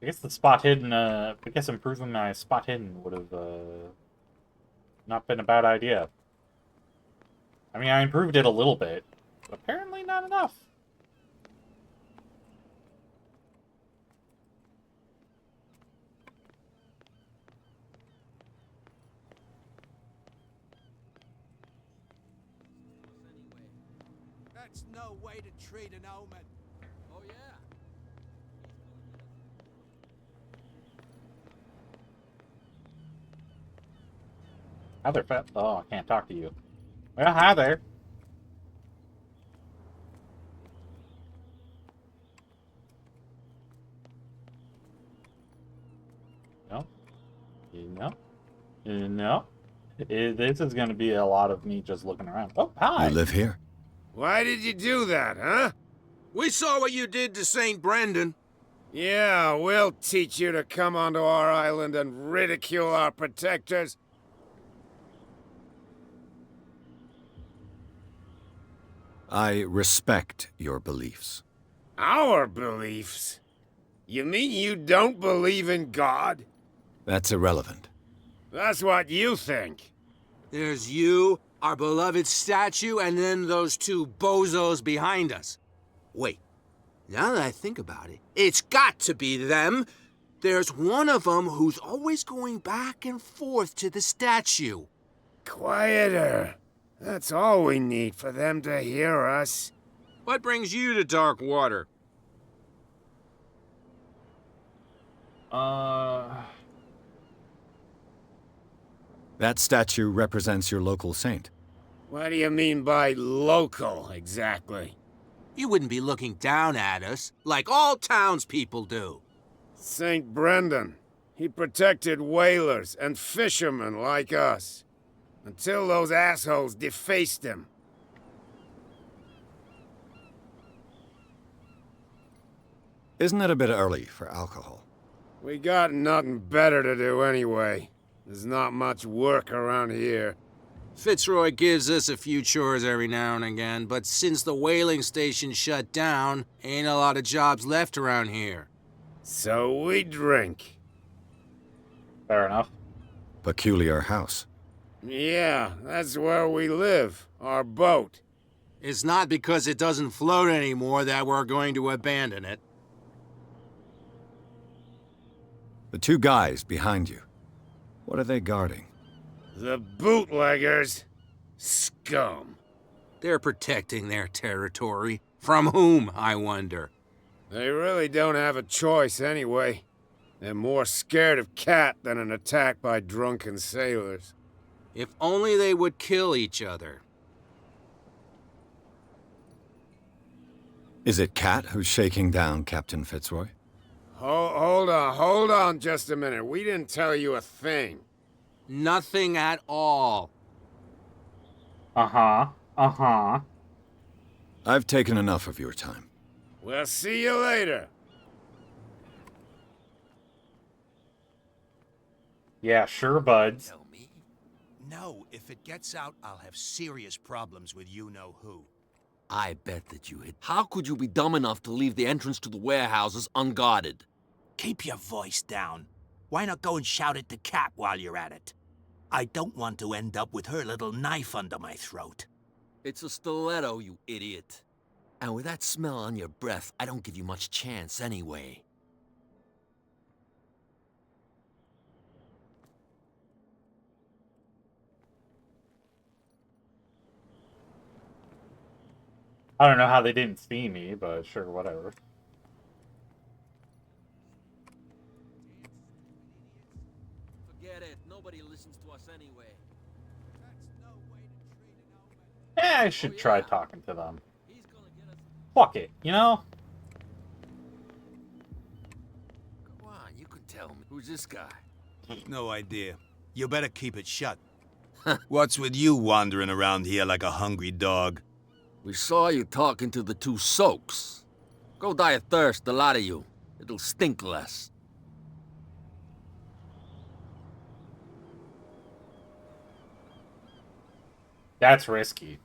I guess the spot hidden, I guess improving my spot hidden would have, not been a bad idea. I mean, I improved it a little bit, but apparently not enough. That's no way to treat an omen. Oh, yeah. Hi there, Fat. Oh, I can't talk to you. Well, hi there. No. No. No. This is going to be a lot of me just looking around. Oh, hi. You live here? Why did you do that, huh? We saw what you did to St. Brendan. Yeah, we'll teach you to come onto our island and ridicule our protectors. I respect your beliefs. Our beliefs? You mean you don't believe in God? That's irrelevant. That's what you think. There's you, our beloved statue, and then those two bozos behind us. Wait, now that I think about it, it's got to be them. There's one of them who's always going back and forth to the statue. Quieter. That's all we need for them to hear us. What brings you to Darkwater? That statue represents your local saint. What do you mean by local, exactly? You wouldn't be looking down at us, like all townspeople do. St. Brendan. He protected whalers and fishermen like us. Until those assholes defaced him. Isn't it a bit early for alcohol? We got nothing better to do anyway. There's not much work around here. Fitzroy gives us a few chores every now and again, but since the whaling station shut down, ain't a lot of jobs left around here. So we drink. Fair enough. Peculiar house. Yeah, that's where we live. Our boat. It's not because it doesn't float anymore that we're going to abandon it. The two guys behind you. What are they guarding? The bootleggers. Scum. They're protecting their territory. From whom, I wonder? They really don't have a choice anyway. They're more scared of Cat than an attack by drunken sailors. If only they would kill each other. Is it Cat who's shaking down Captain Fitzroy? Hold on just a minute. We didn't tell you a thing. Nothing at all. Uh-huh. I've taken enough of your time. We'll see you later. Yeah, sure, buds. Tell me? No, if it gets out, I'll have serious problems with you-know-who. I bet that you had. How could you be dumb enough to leave the entrance to the warehouses unguarded? Keep your voice down. Why not go and shout at the cat while you're at it? I don't want to end up with her little knife under my throat. It's a stiletto, you idiot. And with that smell on your breath, I don't give you much chance anyway. I don't know how they didn't see me, but sure, whatever. Forget it. Nobody listens to us anyway. Yeah, I should try talking to them. Fuck it, you know? Come on, you can tell me. Who's this guy? No idea. You better keep it shut. What's with you wandering around here like a hungry dog? We saw you talking to the two soaks. Go die of thirst, the lot of you. It'll stink less. That's risky.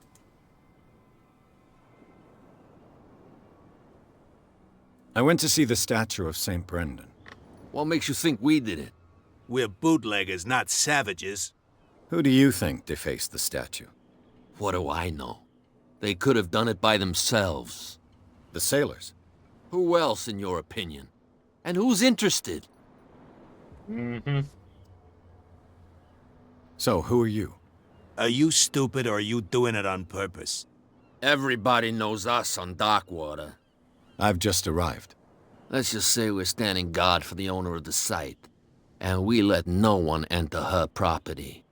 I went to see the statue of St. Brendan. What makes you think we did it? We're bootleggers, not savages. Who do you think defaced the statue? What do I know? They could have done it by themselves. The sailors? Who else, in your opinion? And who's interested? Mm-hmm. So, who are you? Are you stupid or are you doing it on purpose? Everybody knows us on Darkwater. I've just arrived. Let's just say we're standing guard for the owner of the site. And we let no one enter her property.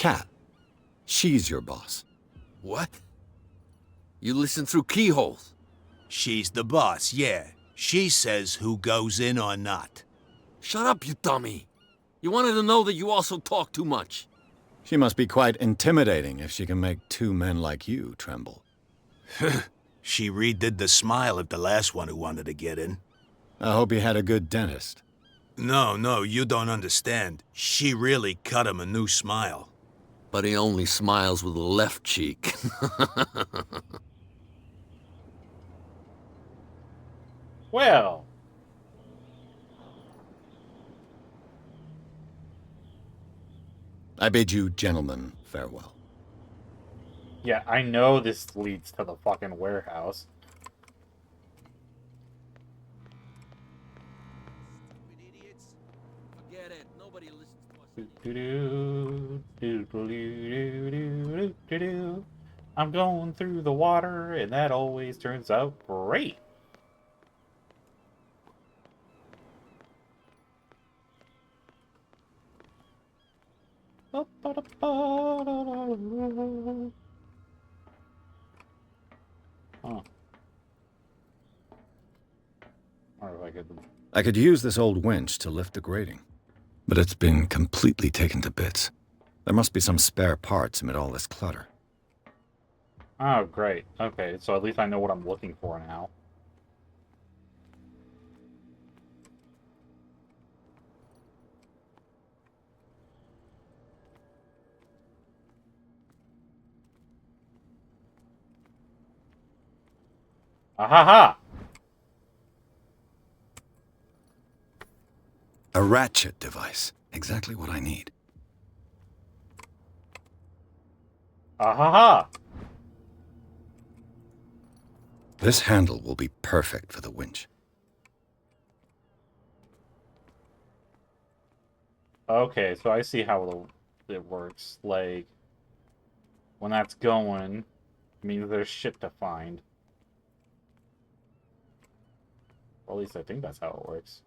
Cat. She's your boss. What? You listen through keyholes? She's the boss, yeah. She says who goes in or not. Shut up, you dummy. You wanted to know that you also talk too much. She must be quite intimidating if she can make two men like you tremble. She redid the smile of the last one who wanted to get in. I hope he had a good dentist. No, you don't understand. She really cut him a new smile. But he only smiles with the left cheek. Well. I bid you gentlemen farewell. Yeah, I know this leads to the fucking warehouse. Forget it. Nobody listens to us. I'm going through the water, and that always turns out great. Huh. Or if I could use this old winch to lift the grating, but it's been completely taken to bits. There must be some spare parts amid all this clutter. Oh, great. Okay, so at least I know what I'm looking for now. Ahaha! A ratchet device. Exactly what I need. Ahaha! This handle will be perfect for the winch. Okay, so I see how it works. Like, when that's going, it means there's shit to find. Or at least I think that's how it works.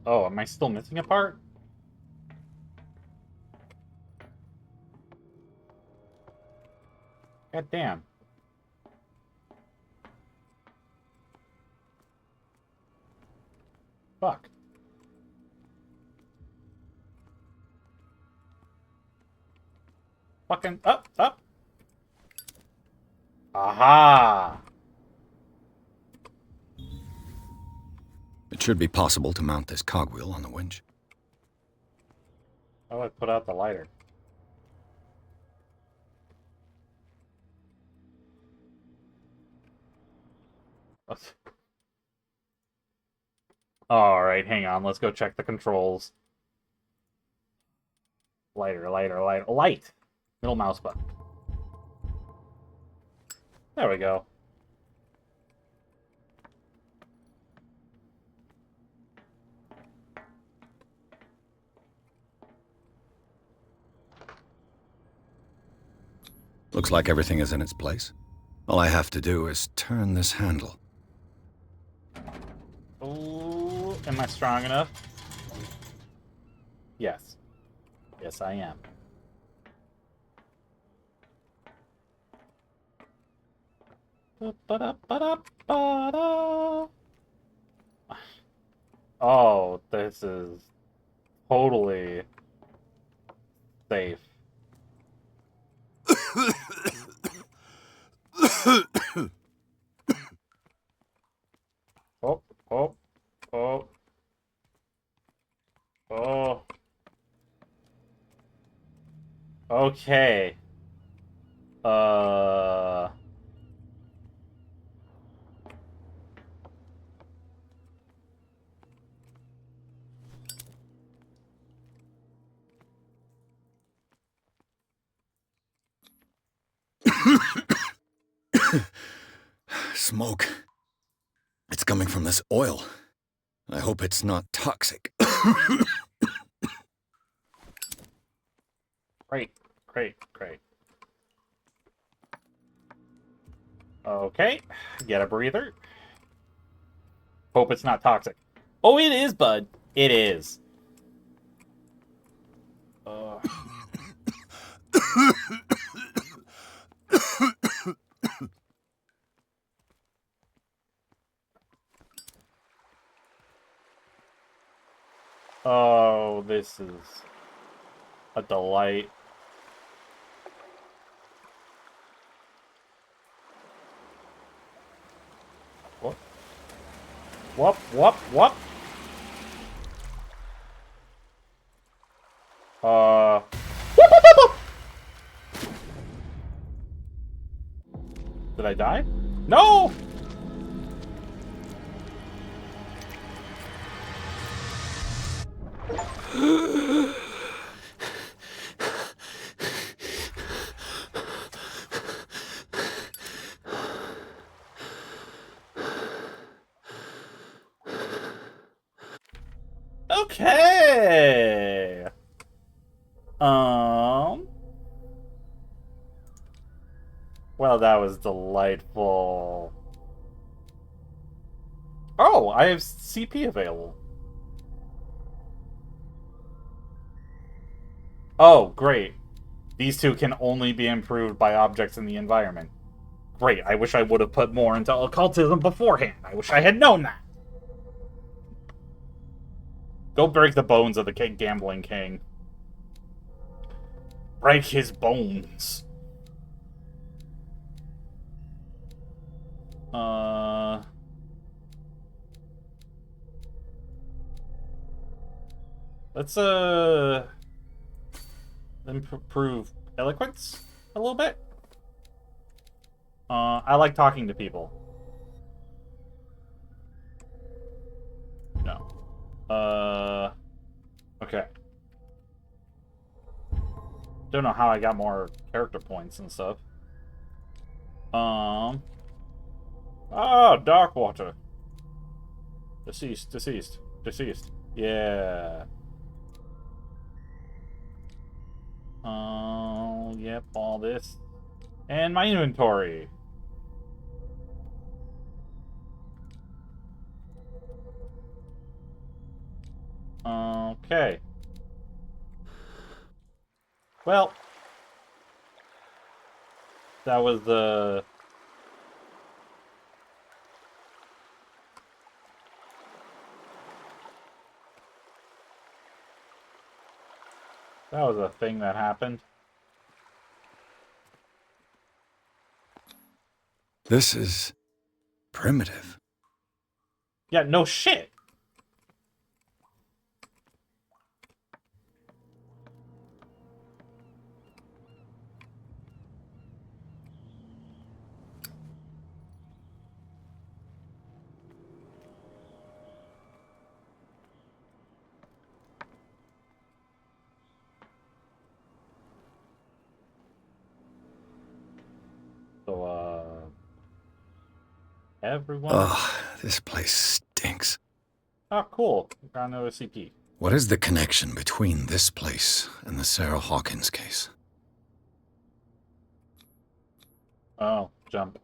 Oh, am I still missing a part? God damn. Fuck. Fucking up. Aha! It should be possible to mount this cogwheel on the winch. How do I put out the lighter? Alright, hang on. Let's go check the controls. Lighter. Light! Middle mouse button. There we go. Looks like everything is in its place. All I have to do is turn this handle. Oh, am I strong enough? Yes. Yes, I am. Oh, this is totally safe. Oh. Okay. Smoke. It's coming from this oil. I hope it's not toxic. Great. Okay, get a breather. Hope it's not toxic. Oh, it is, bud. It is. Oh, this is a delight. Whoop. Whoop, whoop, whoop. Whoop, whoop, whoop, whoop. Did I die? No! Okay. Well, that was delightful. Oh, I have CP available. Oh, great. These two can only be improved by objects in the environment. Great, I wish I would have put more into occultism beforehand. I wish I had known that. Go break the bones of the gambling king. Break his bones. Let's, improve eloquence a little bit. I like talking to people. No. Okay. Don't know how I got more character points and stuff. Darkwater. Deceased. Yeah. Yep, all this. And my inventory. Okay. Well, that was the... That was a thing that happened. This is primitive. Yeah, no shit. So, everyone... Ugh, this place stinks. Oh, cool. Got another CP. What is the connection between this place and the Sarah Hawkins case? Oh, jump.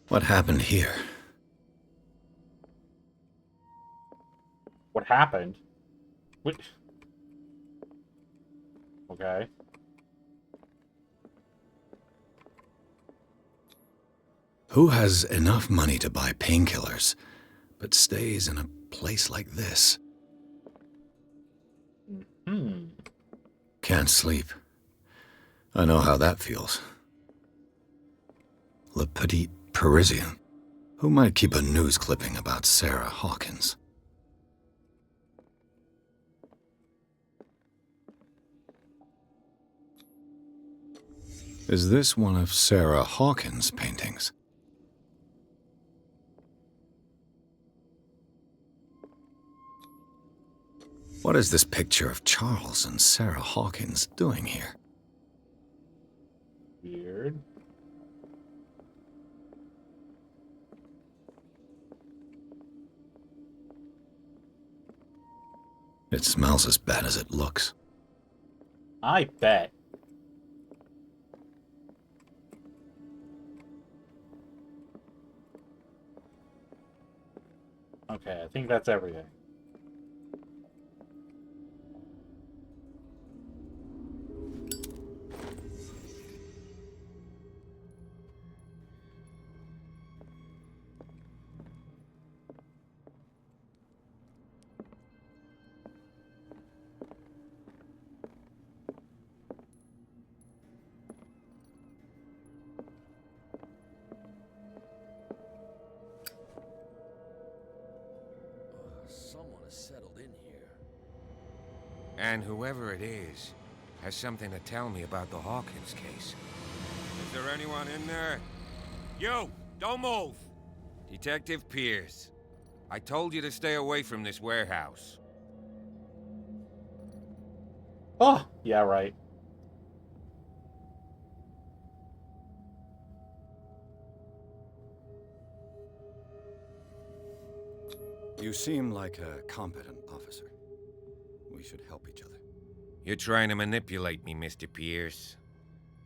What happened here? What happened? What? Okay. Who has enough money to buy painkillers, but stays in a place like this? Can't sleep. I know how that feels. Le Petit Parisien. Who might keep a news clipping about Sarah Hawkins? Is this one of Sarah Hawkins' paintings? What is this picture of Charles and Sarah Hawkins doing here? Weird. It smells as bad as it looks. I bet. Okay, I think that's everything. Someone has settled in here. And whoever it is has something to tell me about the Hawkins case. Is there anyone in there? You! Don't move! Detective Pierce. I told you to stay away from this warehouse. Oh, yeah, right. You seem like a competent officer. We should help each other. You're trying to manipulate me, Mr. Pierce.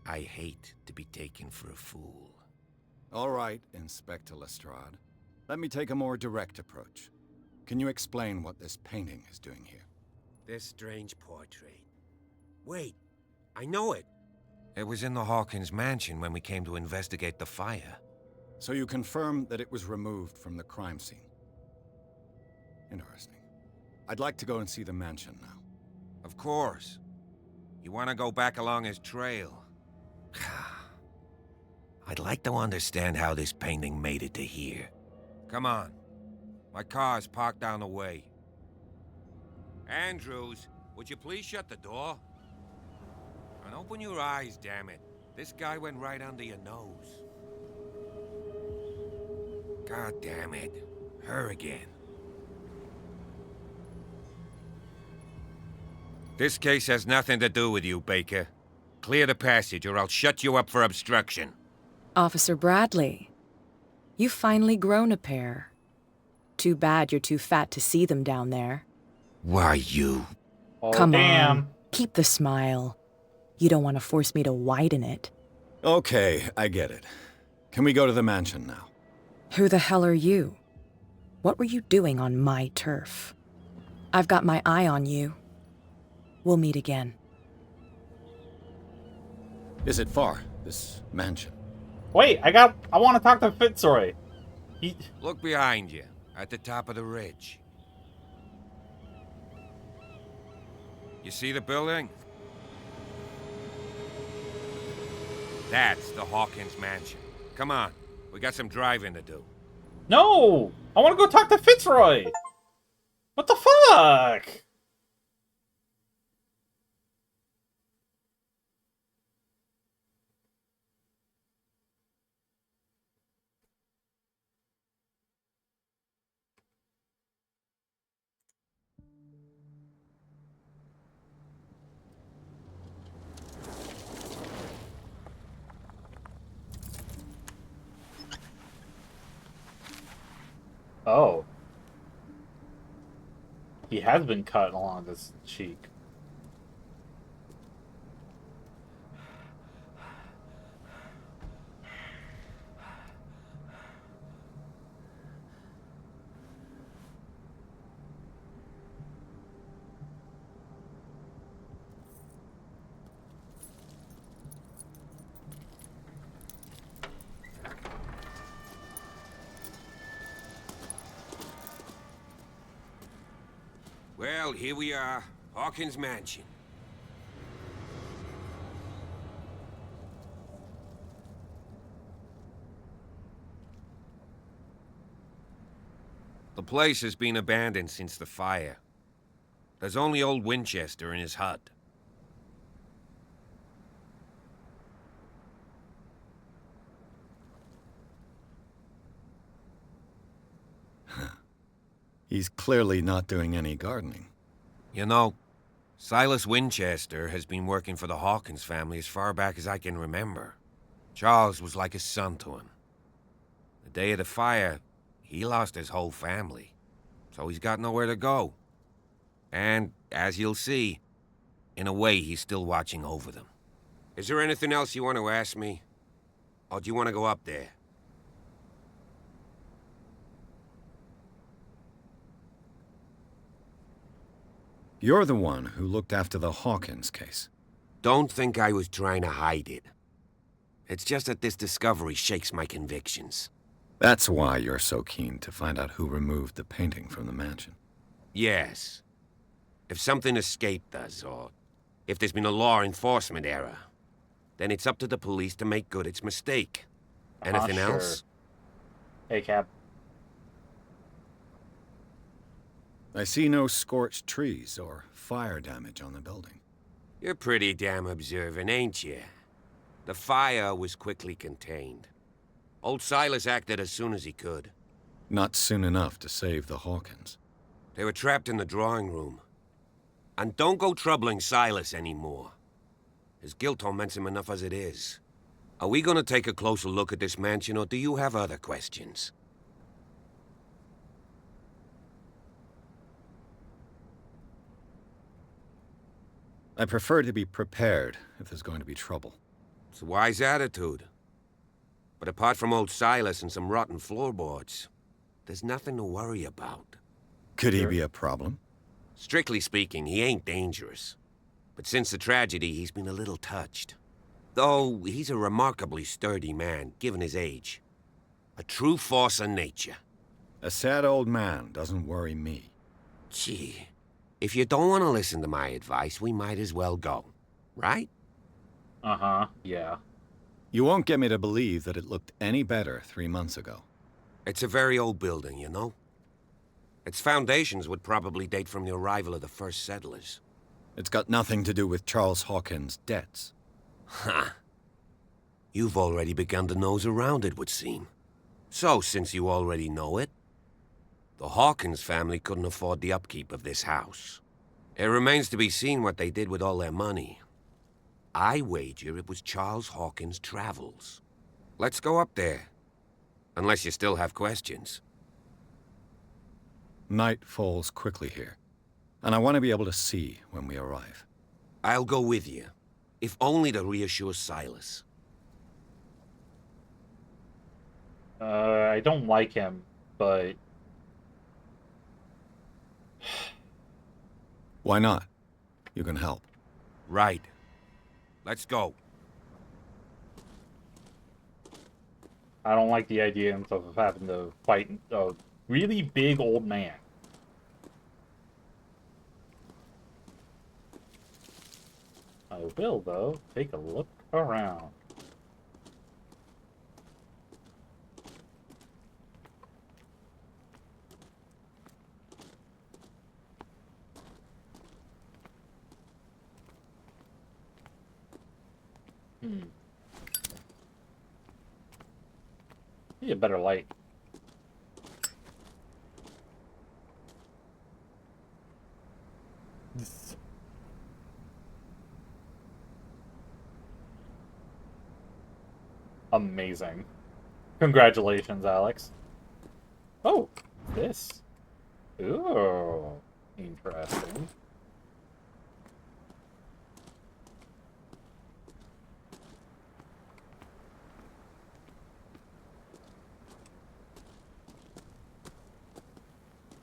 I hate to be taken for a fool. All right, Inspector Lestrade. Let me take a more direct approach. Can you explain what this painting is doing here? This strange portrait. Wait, I know it. It was in the Hawkins mansion when we came to investigate the fire. So you confirm that it was removed from the crime scene? Interesting. I'd like to go and see the mansion now. Of course. You want to go back along his trail? I'd like to understand how this painting made it to here. Come on. My car's parked down the way. Andrews, would you please shut the door? And open your eyes, damn it. This guy went right under your nose. God damn it. Her again. This case has nothing to do with you, Baker. Clear the passage or I'll shut you up for obstruction. Officer Bradley, you've finally grown a pair. Too bad you're too fat to see them down there. Why, you... Oh, Come damn. on, keep the smile. You don't want to force me to widen it. Okay, I get it. Can we go to the mansion now? Who the hell are you? What were you doing on my turf? I've got my eye on you. We'll meet again. Is it far, this mansion? Wait, I want to talk to Fitzroy. Look behind you, at the top of the ridge. You see the building? That's the Hawkins mansion. Come on, we got some driving to do. No! I want to go talk to Fitzroy! What the fuck? Oh. He has been cut along this cheek. Well, here we are, Hawkins Mansion. place has been abandoned since the fire. There's only old Winchester in his hut. He's clearly not doing any gardening. You know, Silas Winchester has been working for the Hawkins family as far back as I can remember. Charles was like a son to him. The day of the fire, he lost his whole family, so he's got nowhere to go. And, as you'll see, in a way, he's still watching over them. Is there anything else you want to ask me? Or do you want to go up there? You're the one who looked after the Hawkins case. Don't think I was trying to hide it. It's just that this discovery shakes my convictions. That's why you're so keen to find out who removed the painting from the mansion. Yes. If something escaped us, or if there's been a law enforcement error, then it's up to the police to make good its mistake. Anything Sure. else? Hey, Cap. I see no scorched trees or fire damage on the building. You're pretty damn observant, ain't you? The fire was quickly contained. Old Silas acted as soon as he could. Not soon enough to save the Hawkins. They were trapped in the drawing room. And don't go troubling Silas anymore. His guilt torments him enough as it is. Are we gonna take a closer look at this mansion, or do you have other questions? I prefer to be prepared if there's going to be trouble. It's a wise attitude. But apart from old Silas and some rotten floorboards, there's nothing to worry about. Could he be a problem? Strictly speaking, he ain't dangerous. But since the tragedy, he's been a little touched. Though, he's a remarkably sturdy man, given his age. A true force of nature. A sad old man doesn't worry me. Gee, if you don't want to listen to my advice, we might as well go. Right? Uh-huh, yeah. You won't get me to believe that it looked any better 3 months ago. It's a very old building, you know? Its foundations would probably date from the arrival of the first settlers. It's got nothing to do with Charles Hawkins' debts. Ha! You've already begun to nose around, it would seem. So, since you already know it, the Hawkins family couldn't afford the upkeep of this house. It remains to be seen what they did with all their money. I wager it was Charles Hawkins' travels. Let's go up there. Unless you still have questions. Night falls quickly here, and I want to be able to see when we arrive. I'll go with you, if only to reassure Silas. I don't like him, but... Why not? You can help. Right. Let's go. I don't like the idea of having to fight a really big old man. I will, though, take a look around. Need a better light. Amazing. Congratulations, Alex. Oh, this. Ooh, interesting.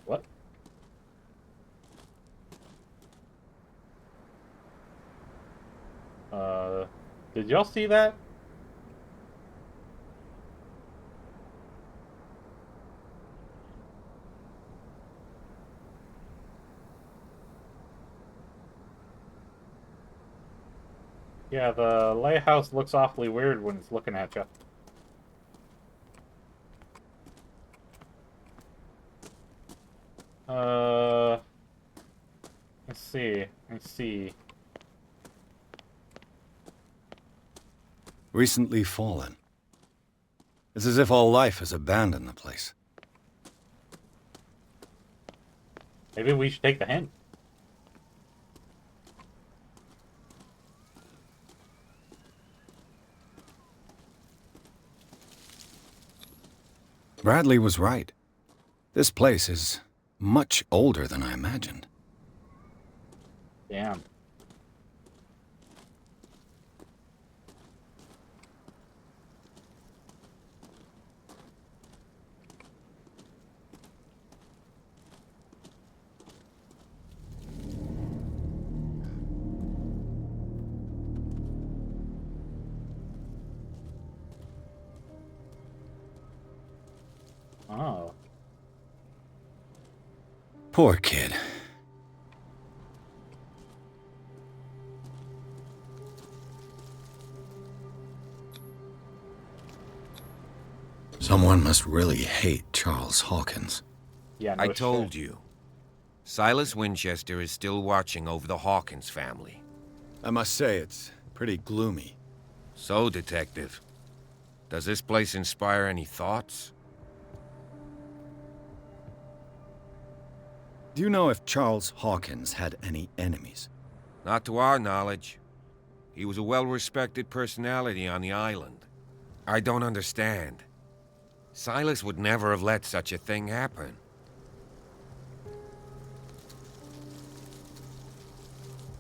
What? Did y'all see that? Yeah, the lighthouse looks awfully weird when it's looking at you. Let's see. I see. Recently fallen. It's as if all life has abandoned the place. Maybe we should take the hint. Bradley was right. This place is much older than I imagined. Damn. Oh. Poor kid. Someone must really hate Charles Hawkins. Yeah, no I told shit. you. Silas Winchester is still watching over the Hawkins family. I must say, it's pretty gloomy. So, Detective, does this place inspire any thoughts? Do you know if Charles Hawkins had any enemies? Not to our knowledge. He was a well-respected personality on the island. I don't understand. Silas would never have let such a thing happen.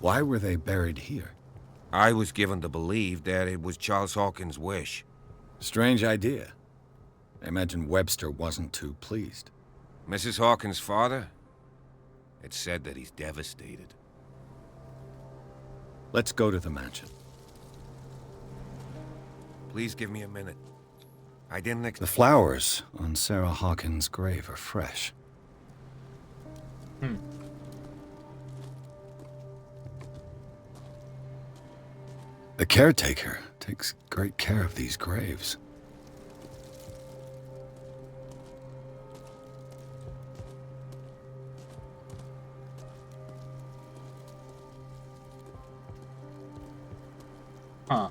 Why were they buried here? I was given to believe that it was Charles Hawkins' wish. Strange idea. I imagine Webster wasn't too pleased. Mrs. Hawkins' father? It's said that he's devastated. Let's go to the mansion. Please give me a minute. I didn't The flowers on Sarah Hawkins' grave are fresh. The caretaker takes great care of these graves. Huh.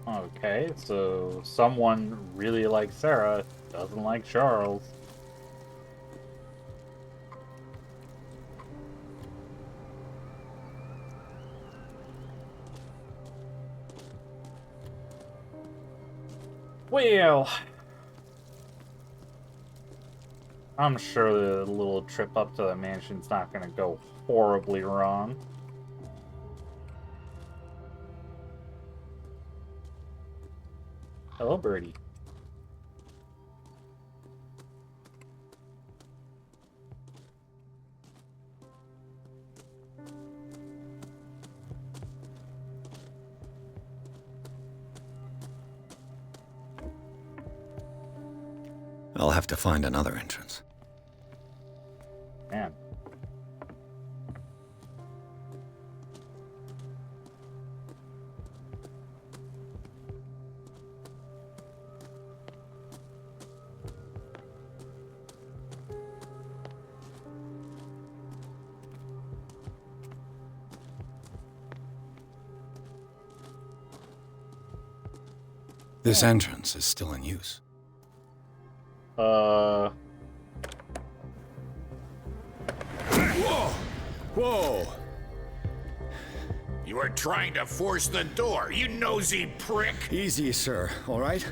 Okay, so someone really like Sarah doesn't like Charles. Well, I'm sure the little trip up to the mansion's not gonna go horribly wrong. Hello, birdie. I'll have to find another entrance. Man. This entrance is still in use. Whoa! Whoa! You are trying to force the door, you nosy prick! Easy, sir, all right?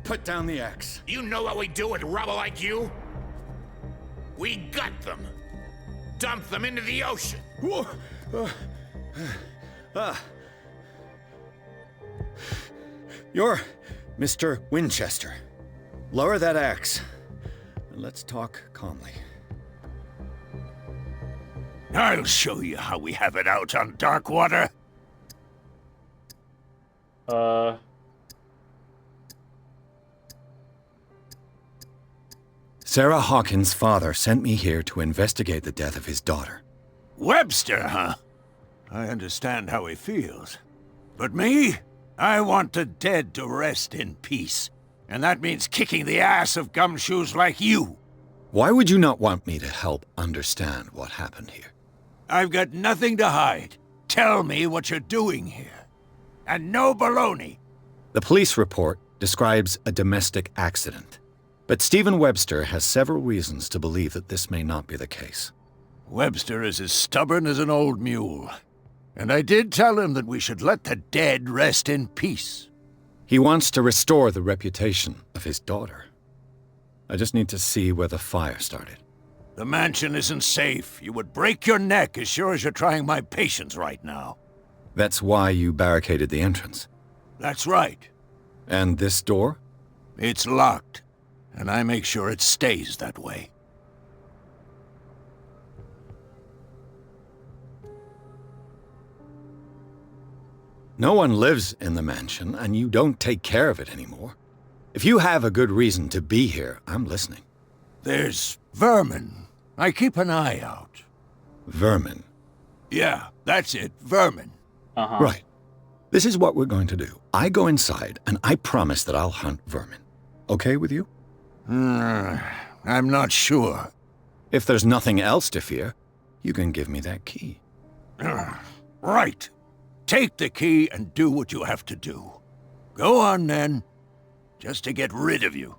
Put down the axe. You know what we do with rubble like you? We gut them. Dump them into the ocean. Whoa! You're Mr. Winchester. Lower that axe, and let's talk calmly. I'll show you how we have it out on Darkwater. Sarah Hawkins' father sent me here to investigate the death of his daughter. Webster, huh? I understand how he feels. But me? I want the dead to rest in peace. And that means kicking the ass of gumshoes like you. Why would you not want me to help understand what happened here? I've got nothing to hide. Tell me what you're doing here. And no baloney. The police report describes a domestic accident. But Stephen Webster has several reasons to believe that this may not be the case. Webster is as stubborn as an old mule. And I did tell him that we should let the dead rest in peace. He wants to restore the reputation of his daughter. I just need to see where the fire started. The mansion isn't safe. You would break your neck as sure as you're trying my patience right now. That's why you barricaded the entrance. That's right. And this door? It's locked, and I make sure it stays that way. No one lives in the mansion, and you don't take care of it anymore. If you have a good reason to be here, I'm listening. There's vermin. I keep an eye out. Vermin? Yeah, that's it, vermin. Right. This is what we're going to do. I go inside, and I promise that I'll hunt vermin. Okay with you? I'm not sure. If there's nothing else to fear, you can give me that key. Right. Take the key and do what you have to do. Go on, then. Just to get rid of you.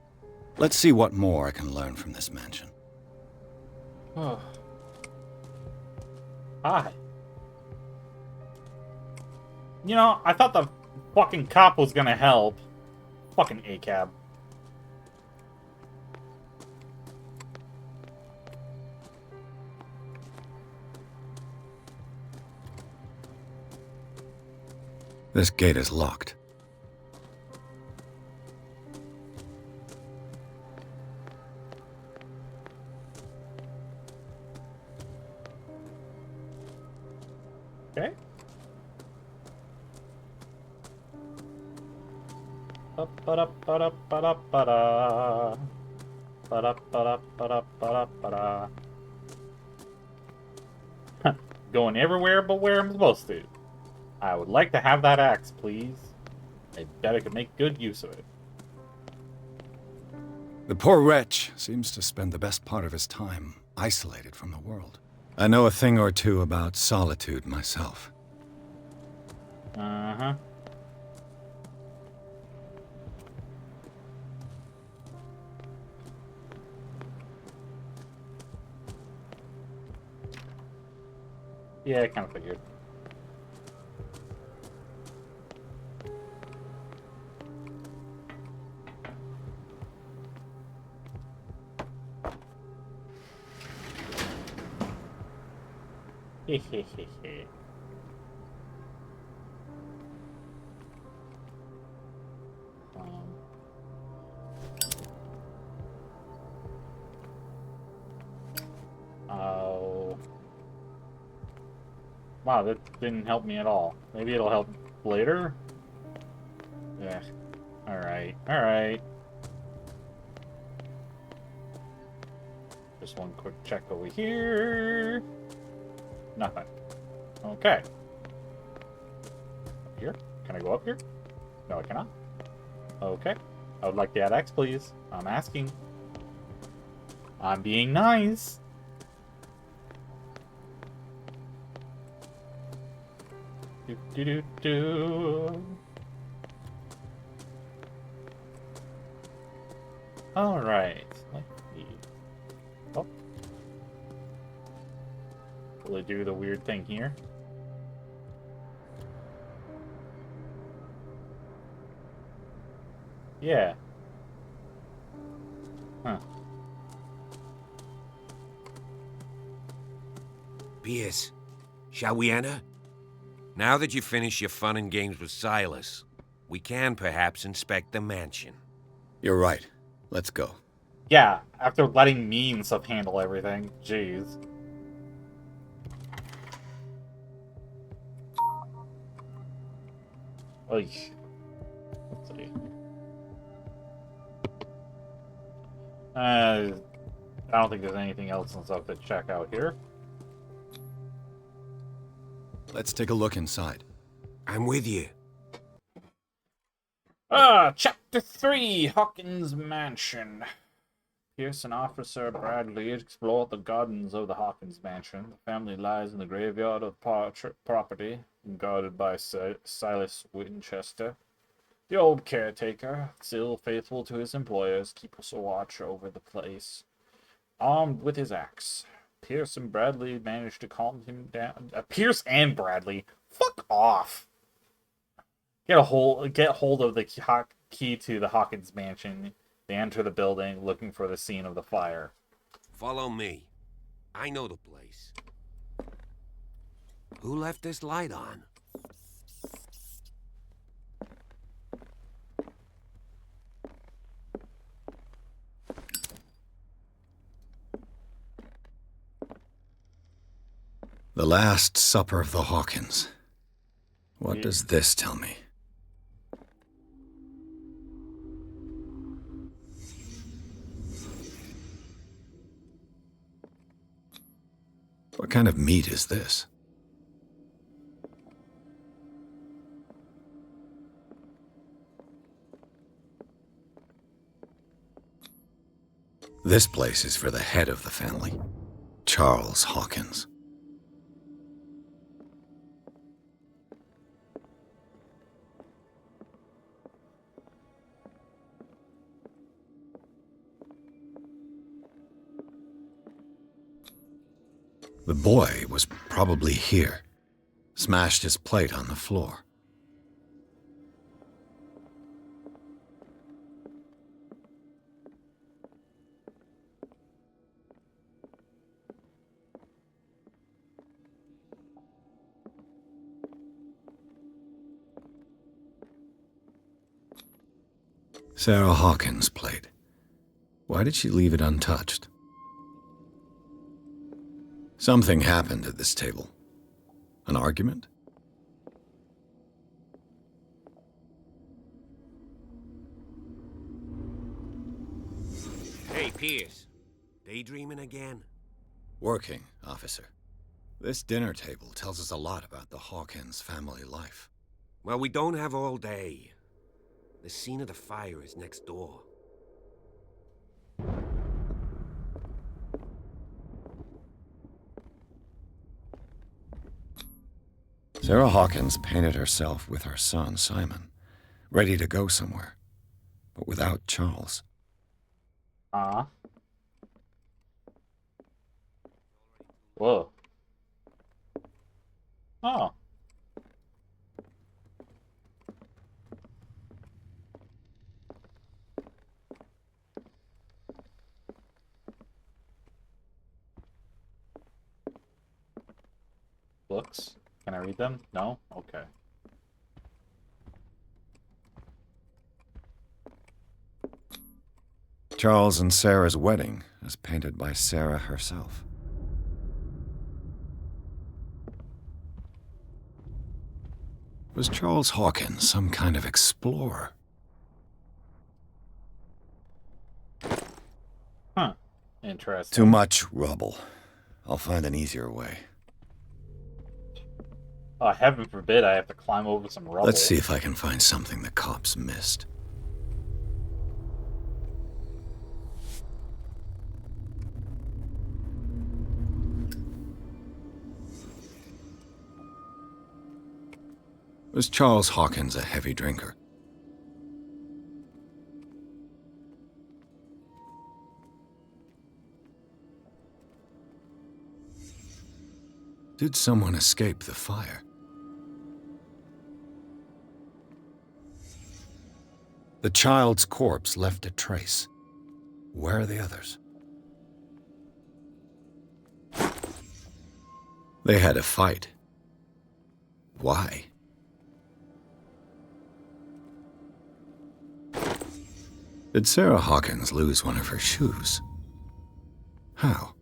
Let's see what more I can learn from this mansion. Oh. Hi. You know, I thought the fucking cop was gonna help. Fucking ACAB. This gate is locked. Okay. Ba-da-ba-da-ba-da-ba-da. Ba-da-ba-da-ba-da-ba-da-ba-da. Going everywhere but where I'm supposed to. I would like to have that axe, please. I bet I could make good use of it. The poor wretch seems to spend the best part of his time isolated from the world. I know a thing or two about solitude myself. Uh-huh. Yeah, I kind of figured. Hehehehe. Oh. Wow, that didn't help me at all. Maybe it'll help later? Yeah. Alright, alright. Just one quick check over here. Nothing. Okay. Up here? Can I go up here? No, I cannot. Okay. I would like the axe, please. I'm asking. I'm being nice. Do do do do. All right. Let's see. Oh. Will it do the weird thing here? Yeah. Huh. Pierce, shall we enter? Now that you've finished your fun and games with Silas, we can perhaps inspect the mansion. You're right. Let's go. Yeah, after letting me and stuff handle everything. Jeez. Oy. Let's see. I don't think there's anything else and stuff to check out here. Let's take a look inside. I'm with you. Chapter 3, Hawkins Mansion. Pierce and Officer Bradley explore the gardens of the Hawkins Mansion. The family lies in the graveyard of property, guarded by Silas Winchester. The old caretaker, still faithful to his employers, keeps a watch over the place. Armed with his axe, Pierce and Bradley manage to calm him down. Pierce and Bradley? Fuck off! Get hold of the key to the Hawkins Mansion. They enter the building, looking for the scene of the fire. Follow me. I know the place. Who left this light on? The Last Supper of the Hawkins. What does this tell me? What kind of meat is this? This place is for the head of the family, Charles Hawkins. The boy was probably here. Smashed his plate on the floor. Sarah Hawkins' plate. Why did she leave it untouched? Something happened at this table. An argument? Hey, Pierce. Daydreaming again? Working, officer. This dinner table tells us a lot about the Hawkins family life. Well, we don't have all day. The scene of the fire is next door. Sarah Hawkins painted herself with her son, Simon, ready to go somewhere, but without Charles. Whoa. Oh. Books? Can I read them? No? Okay. Charles and Sarah's wedding, as painted by Sarah herself. Was Charles Hawkins some kind of explorer? Huh. Interesting. Too much rubble. I'll find an easier way. Oh, heaven forbid I have to climb over some rubble. Let's see if I can find something the cops missed. Was Charles Hawkins a heavy drinker? Did someone escape the fire? The child's corpse left a trace. Where are the others? They had a fight. Why? Did Sarah Hawkins lose one of her shoes? How?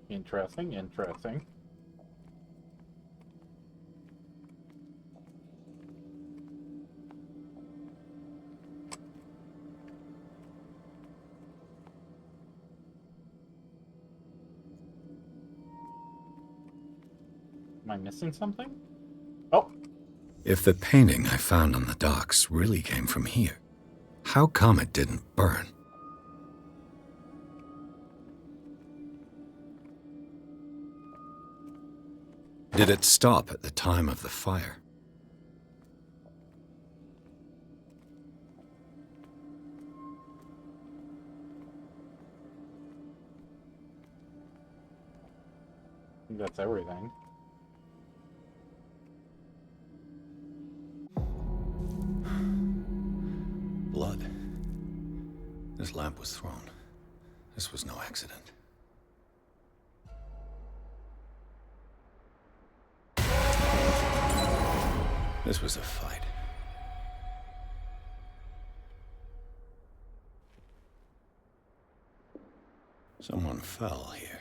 Interesting, interesting. Am I missing something? Oh. If the painting I found on the docks really came from here, how come it didn't burn? Did it stop at the time of the fire? I think that's everything. Blood. This lamp was thrown. This was no accident. This was a fight. Someone fell here.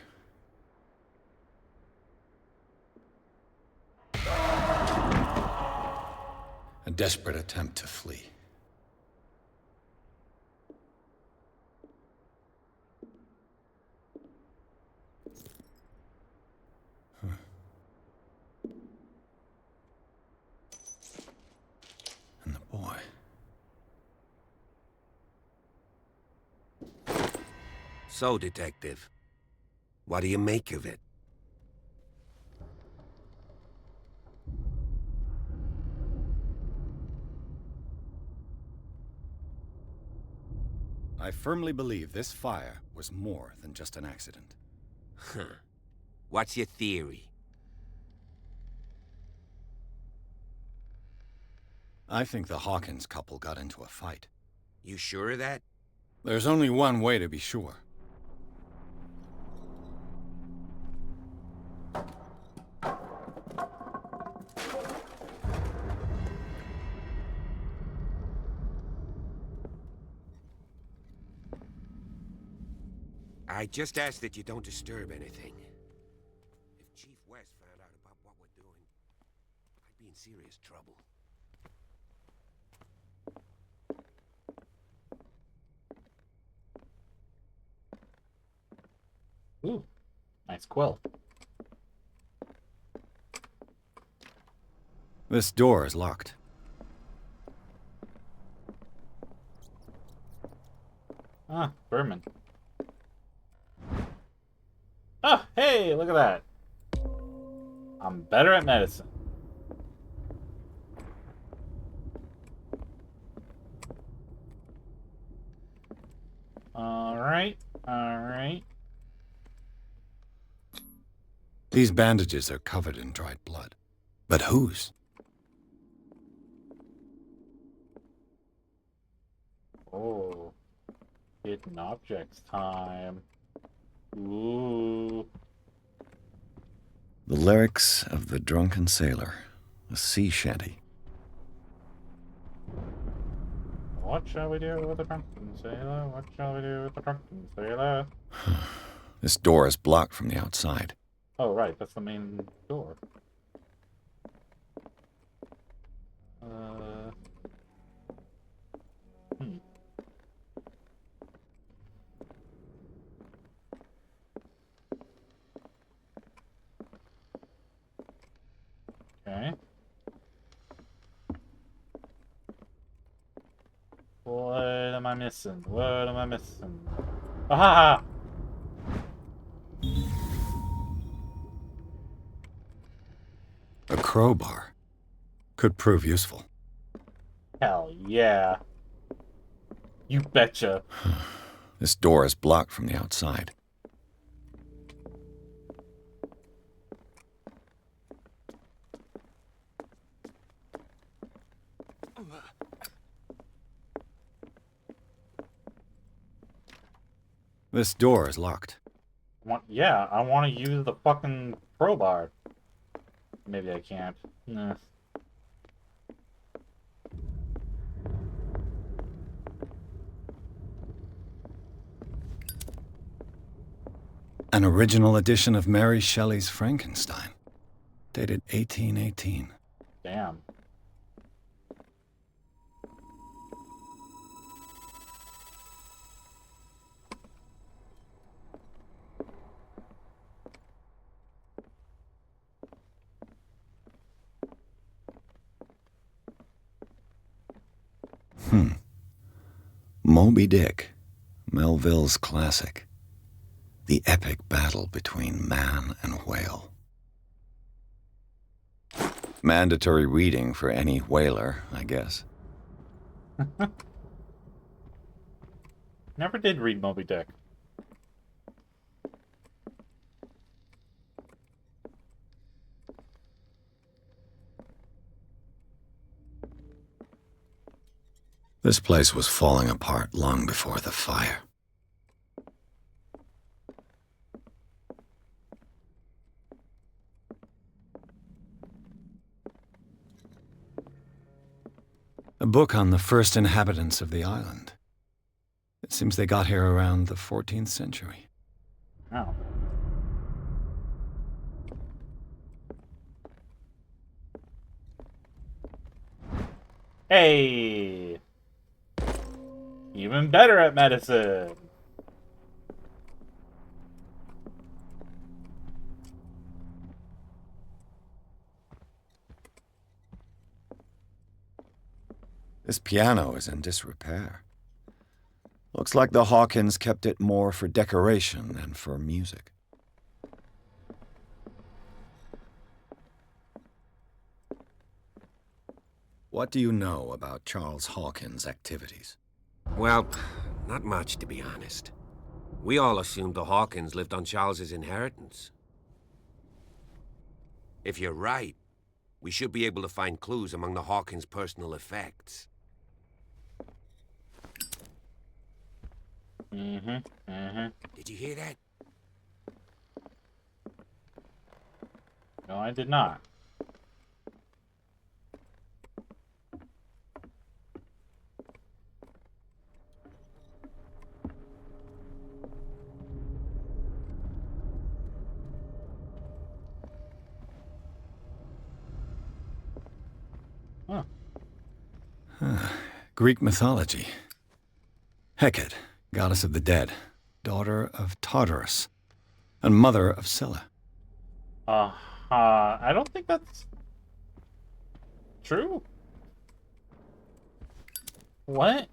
A desperate attempt to flee. And the boy. So, Detective, what do you make of it? I firmly believe this fire was more than just an accident. Huh. What's your theory? I think the Hawkins couple got into a fight. You sure of that? There's only one way to be sure. I just ask that you don't disturb anything. If Chief West found out about what we're doing, I'd be in serious trouble. Ooh, nice quill. This door is locked. Ah, Berman. Oh, hey, look at that. I'm better at medicine. Alright, alright. These bandages are covered in dried blood. But whose? Oh, hidden objects time. Ooh. The lyrics of the drunken sailor, a sea shanty. What shall we do with the drunken sailor? What shall we do with the drunken sailor? This door is blocked from the outside. Oh, right, that's the main door. Hmm. Okay. What am I missing? What am I missing? Aha! A crowbar could prove useful. Hell yeah. You betcha. This door is blocked from the outside. This door is locked. Yeah, I want to use the fucking crowbar. Maybe I can't. Nah. An original edition of Mary Shelley's Frankenstein, dated 1818. Damn. Moby Dick, Melville's classic. The epic battle between man and whale. Mandatory reading for any whaler, I guess. Never did read Moby Dick. This place was falling apart long before the fire. A book on the first inhabitants of the island. It seems they got here around the 14th century. Oh. Hey! Even better at medicine! This piano is in disrepair. Looks like the Hawkins kept it more for decoration than for music. What do you know about Charles Hawkins' activities? Well, not much, to be honest. We all assumed the Hawkins lived on Charles's inheritance. If you're right, we should be able to find clues among the Hawkins' personal effects. Did you hear that? No, I did not. Greek mythology. Hecate, goddess of the dead, daughter of Tartarus, and mother of Scylla. I don't think that's true. What?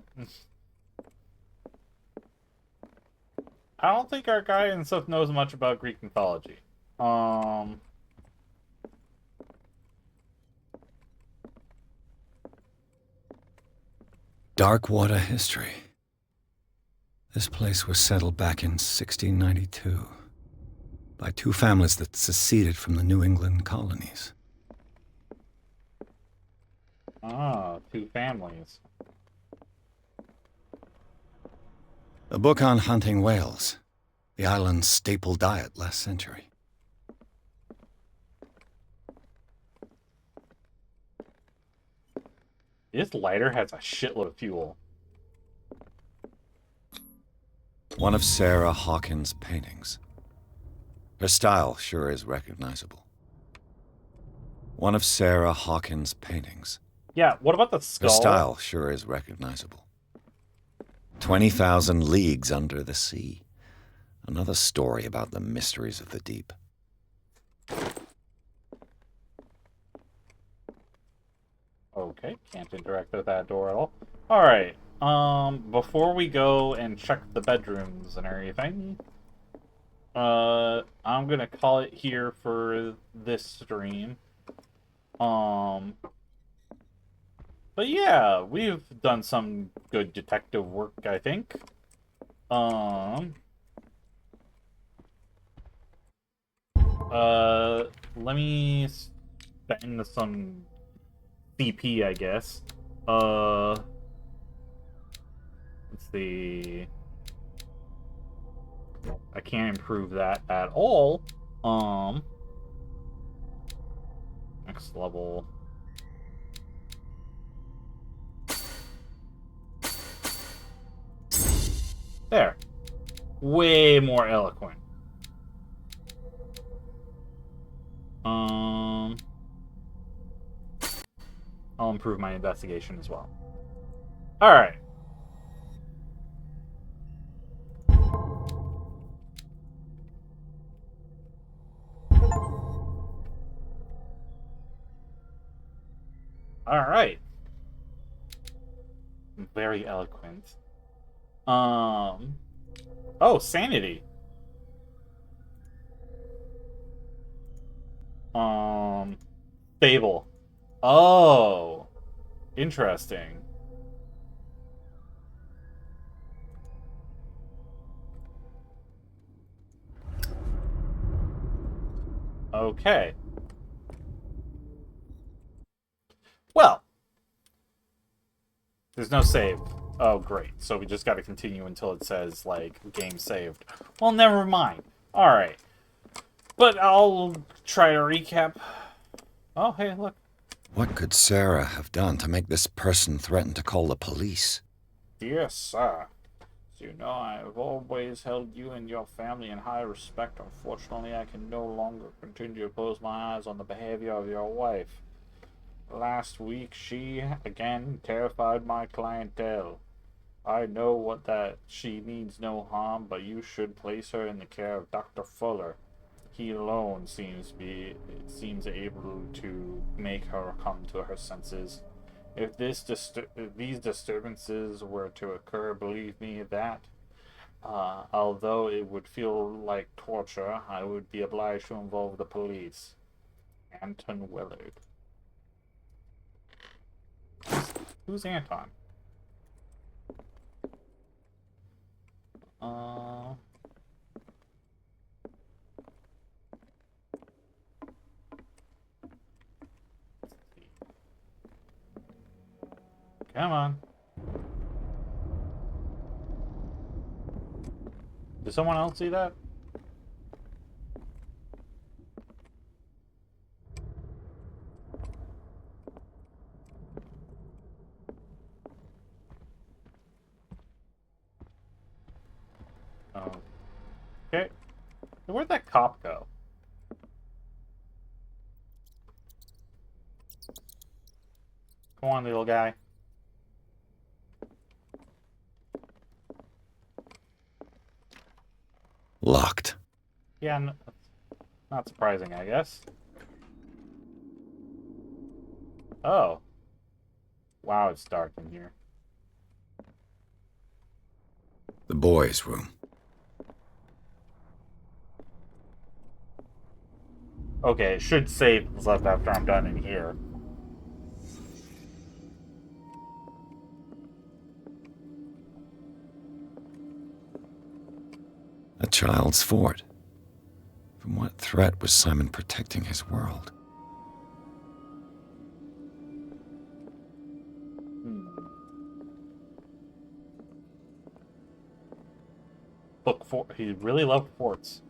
I don't think our guy and stuff knows much about Greek mythology. Darkwater history. This place was settled back in 1692 by two families that seceded from the New England colonies. Ah, two families. A book on hunting whales, the island's staple diet last century. This lighter has a shitload of fuel. One of Sarah Hawkins' paintings. Her style sure is recognizable. One of Sarah Hawkins' paintings. Yeah, what about the skull? Her style sure is recognizable. 20,000 Leagues Under the Sea. Another story about the mysteries of the deep. Okay, can't interact with that door at all. Alright, before we go and check the bedrooms and everything, I'm gonna call it here for this stream. But yeah, we've done some good detective work, I think. Let me spend some CP, I guess. Let's see. I can't improve that at all. Next level. There. Way more eloquent. I'll improve my investigation as well. Alright. Alright. Very eloquent. Oh, sanity. Stable. Oh, interesting. Okay. Well, there's no save. Oh, great. So we just got to continue until it says, like, game saved. Well, never mind. Alright. But I'll try to recap. Oh, hey, look. What could Sarah have done to make this person threaten to call the police? Dear sir, as you know, I have always held you and your family in high respect. Unfortunately, I can no longer continue to close my eyes on the behavior of your wife. Last week, she, again, terrified my clientele. I know what that she means no harm, but you should place her in the care of Dr. Fuller. He alone seems able to make her come to her senses. If these disturbances were to occur, believe me that, although it would feel like torture, I would be obliged to involve the police. Anton Willard. Who's Anton? Come on. Did someone else see that? Oh. Okay. Where'd that cop go? Come on, little guy. Locked. Yeah, not surprising, I guess. Oh. Wow, it's dark in here. The boys' room. Okay, it should save what's left after I'm done in here. A child's fort. From what threat was Simon protecting his world? Book fort. He really loved forts.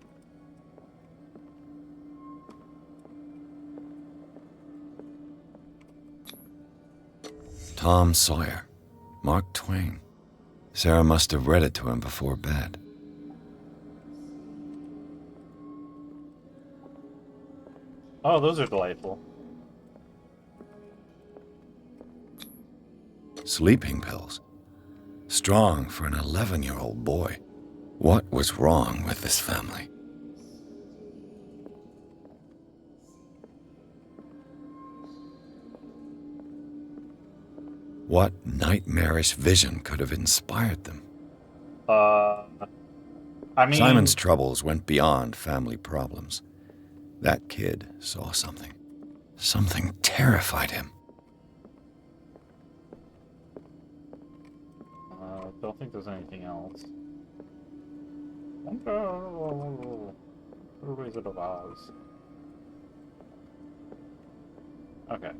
Tom Sawyer. Mark Twain. Sarah must have read it to him before bed. Oh, those are delightful. Sleeping pills. Strong for an 11-year-old boy. What was wrong with this family? What nightmarish vision could have inspired them? I mean... Simon's troubles went beyond family problems. That kid saw something. Something terrified him. Don't think there's anything else. Wizard of Oz. Okay.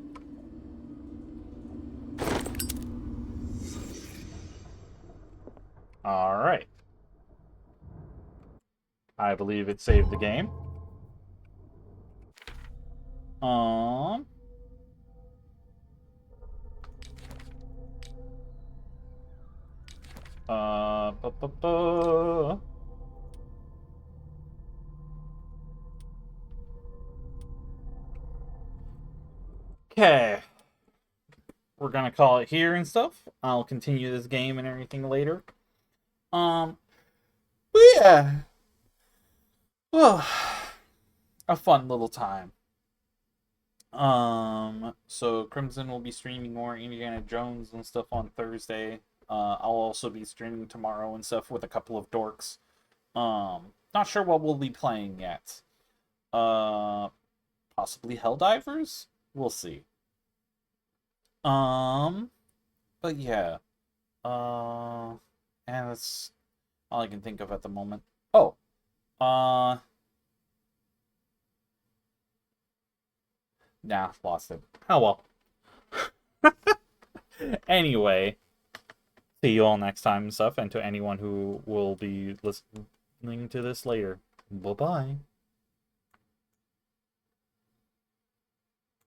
Alright. I believe it saved the game. Okay. We're gonna call it here and stuff. I'll continue this game and everything later. But yeah. Well, a fun little time. So Crimson will be streaming more Indiana Jones and stuff on Thursday. I'll also be streaming tomorrow and stuff with a couple of dorks. Not sure what we'll be playing yet. Possibly Helldivers? We'll see. But yeah. And that's all I can think of at the moment. Oh. Nah, lost it. Oh well. Anyway, see you all next time and stuff, and to anyone who will be listening to this later. Bye-bye.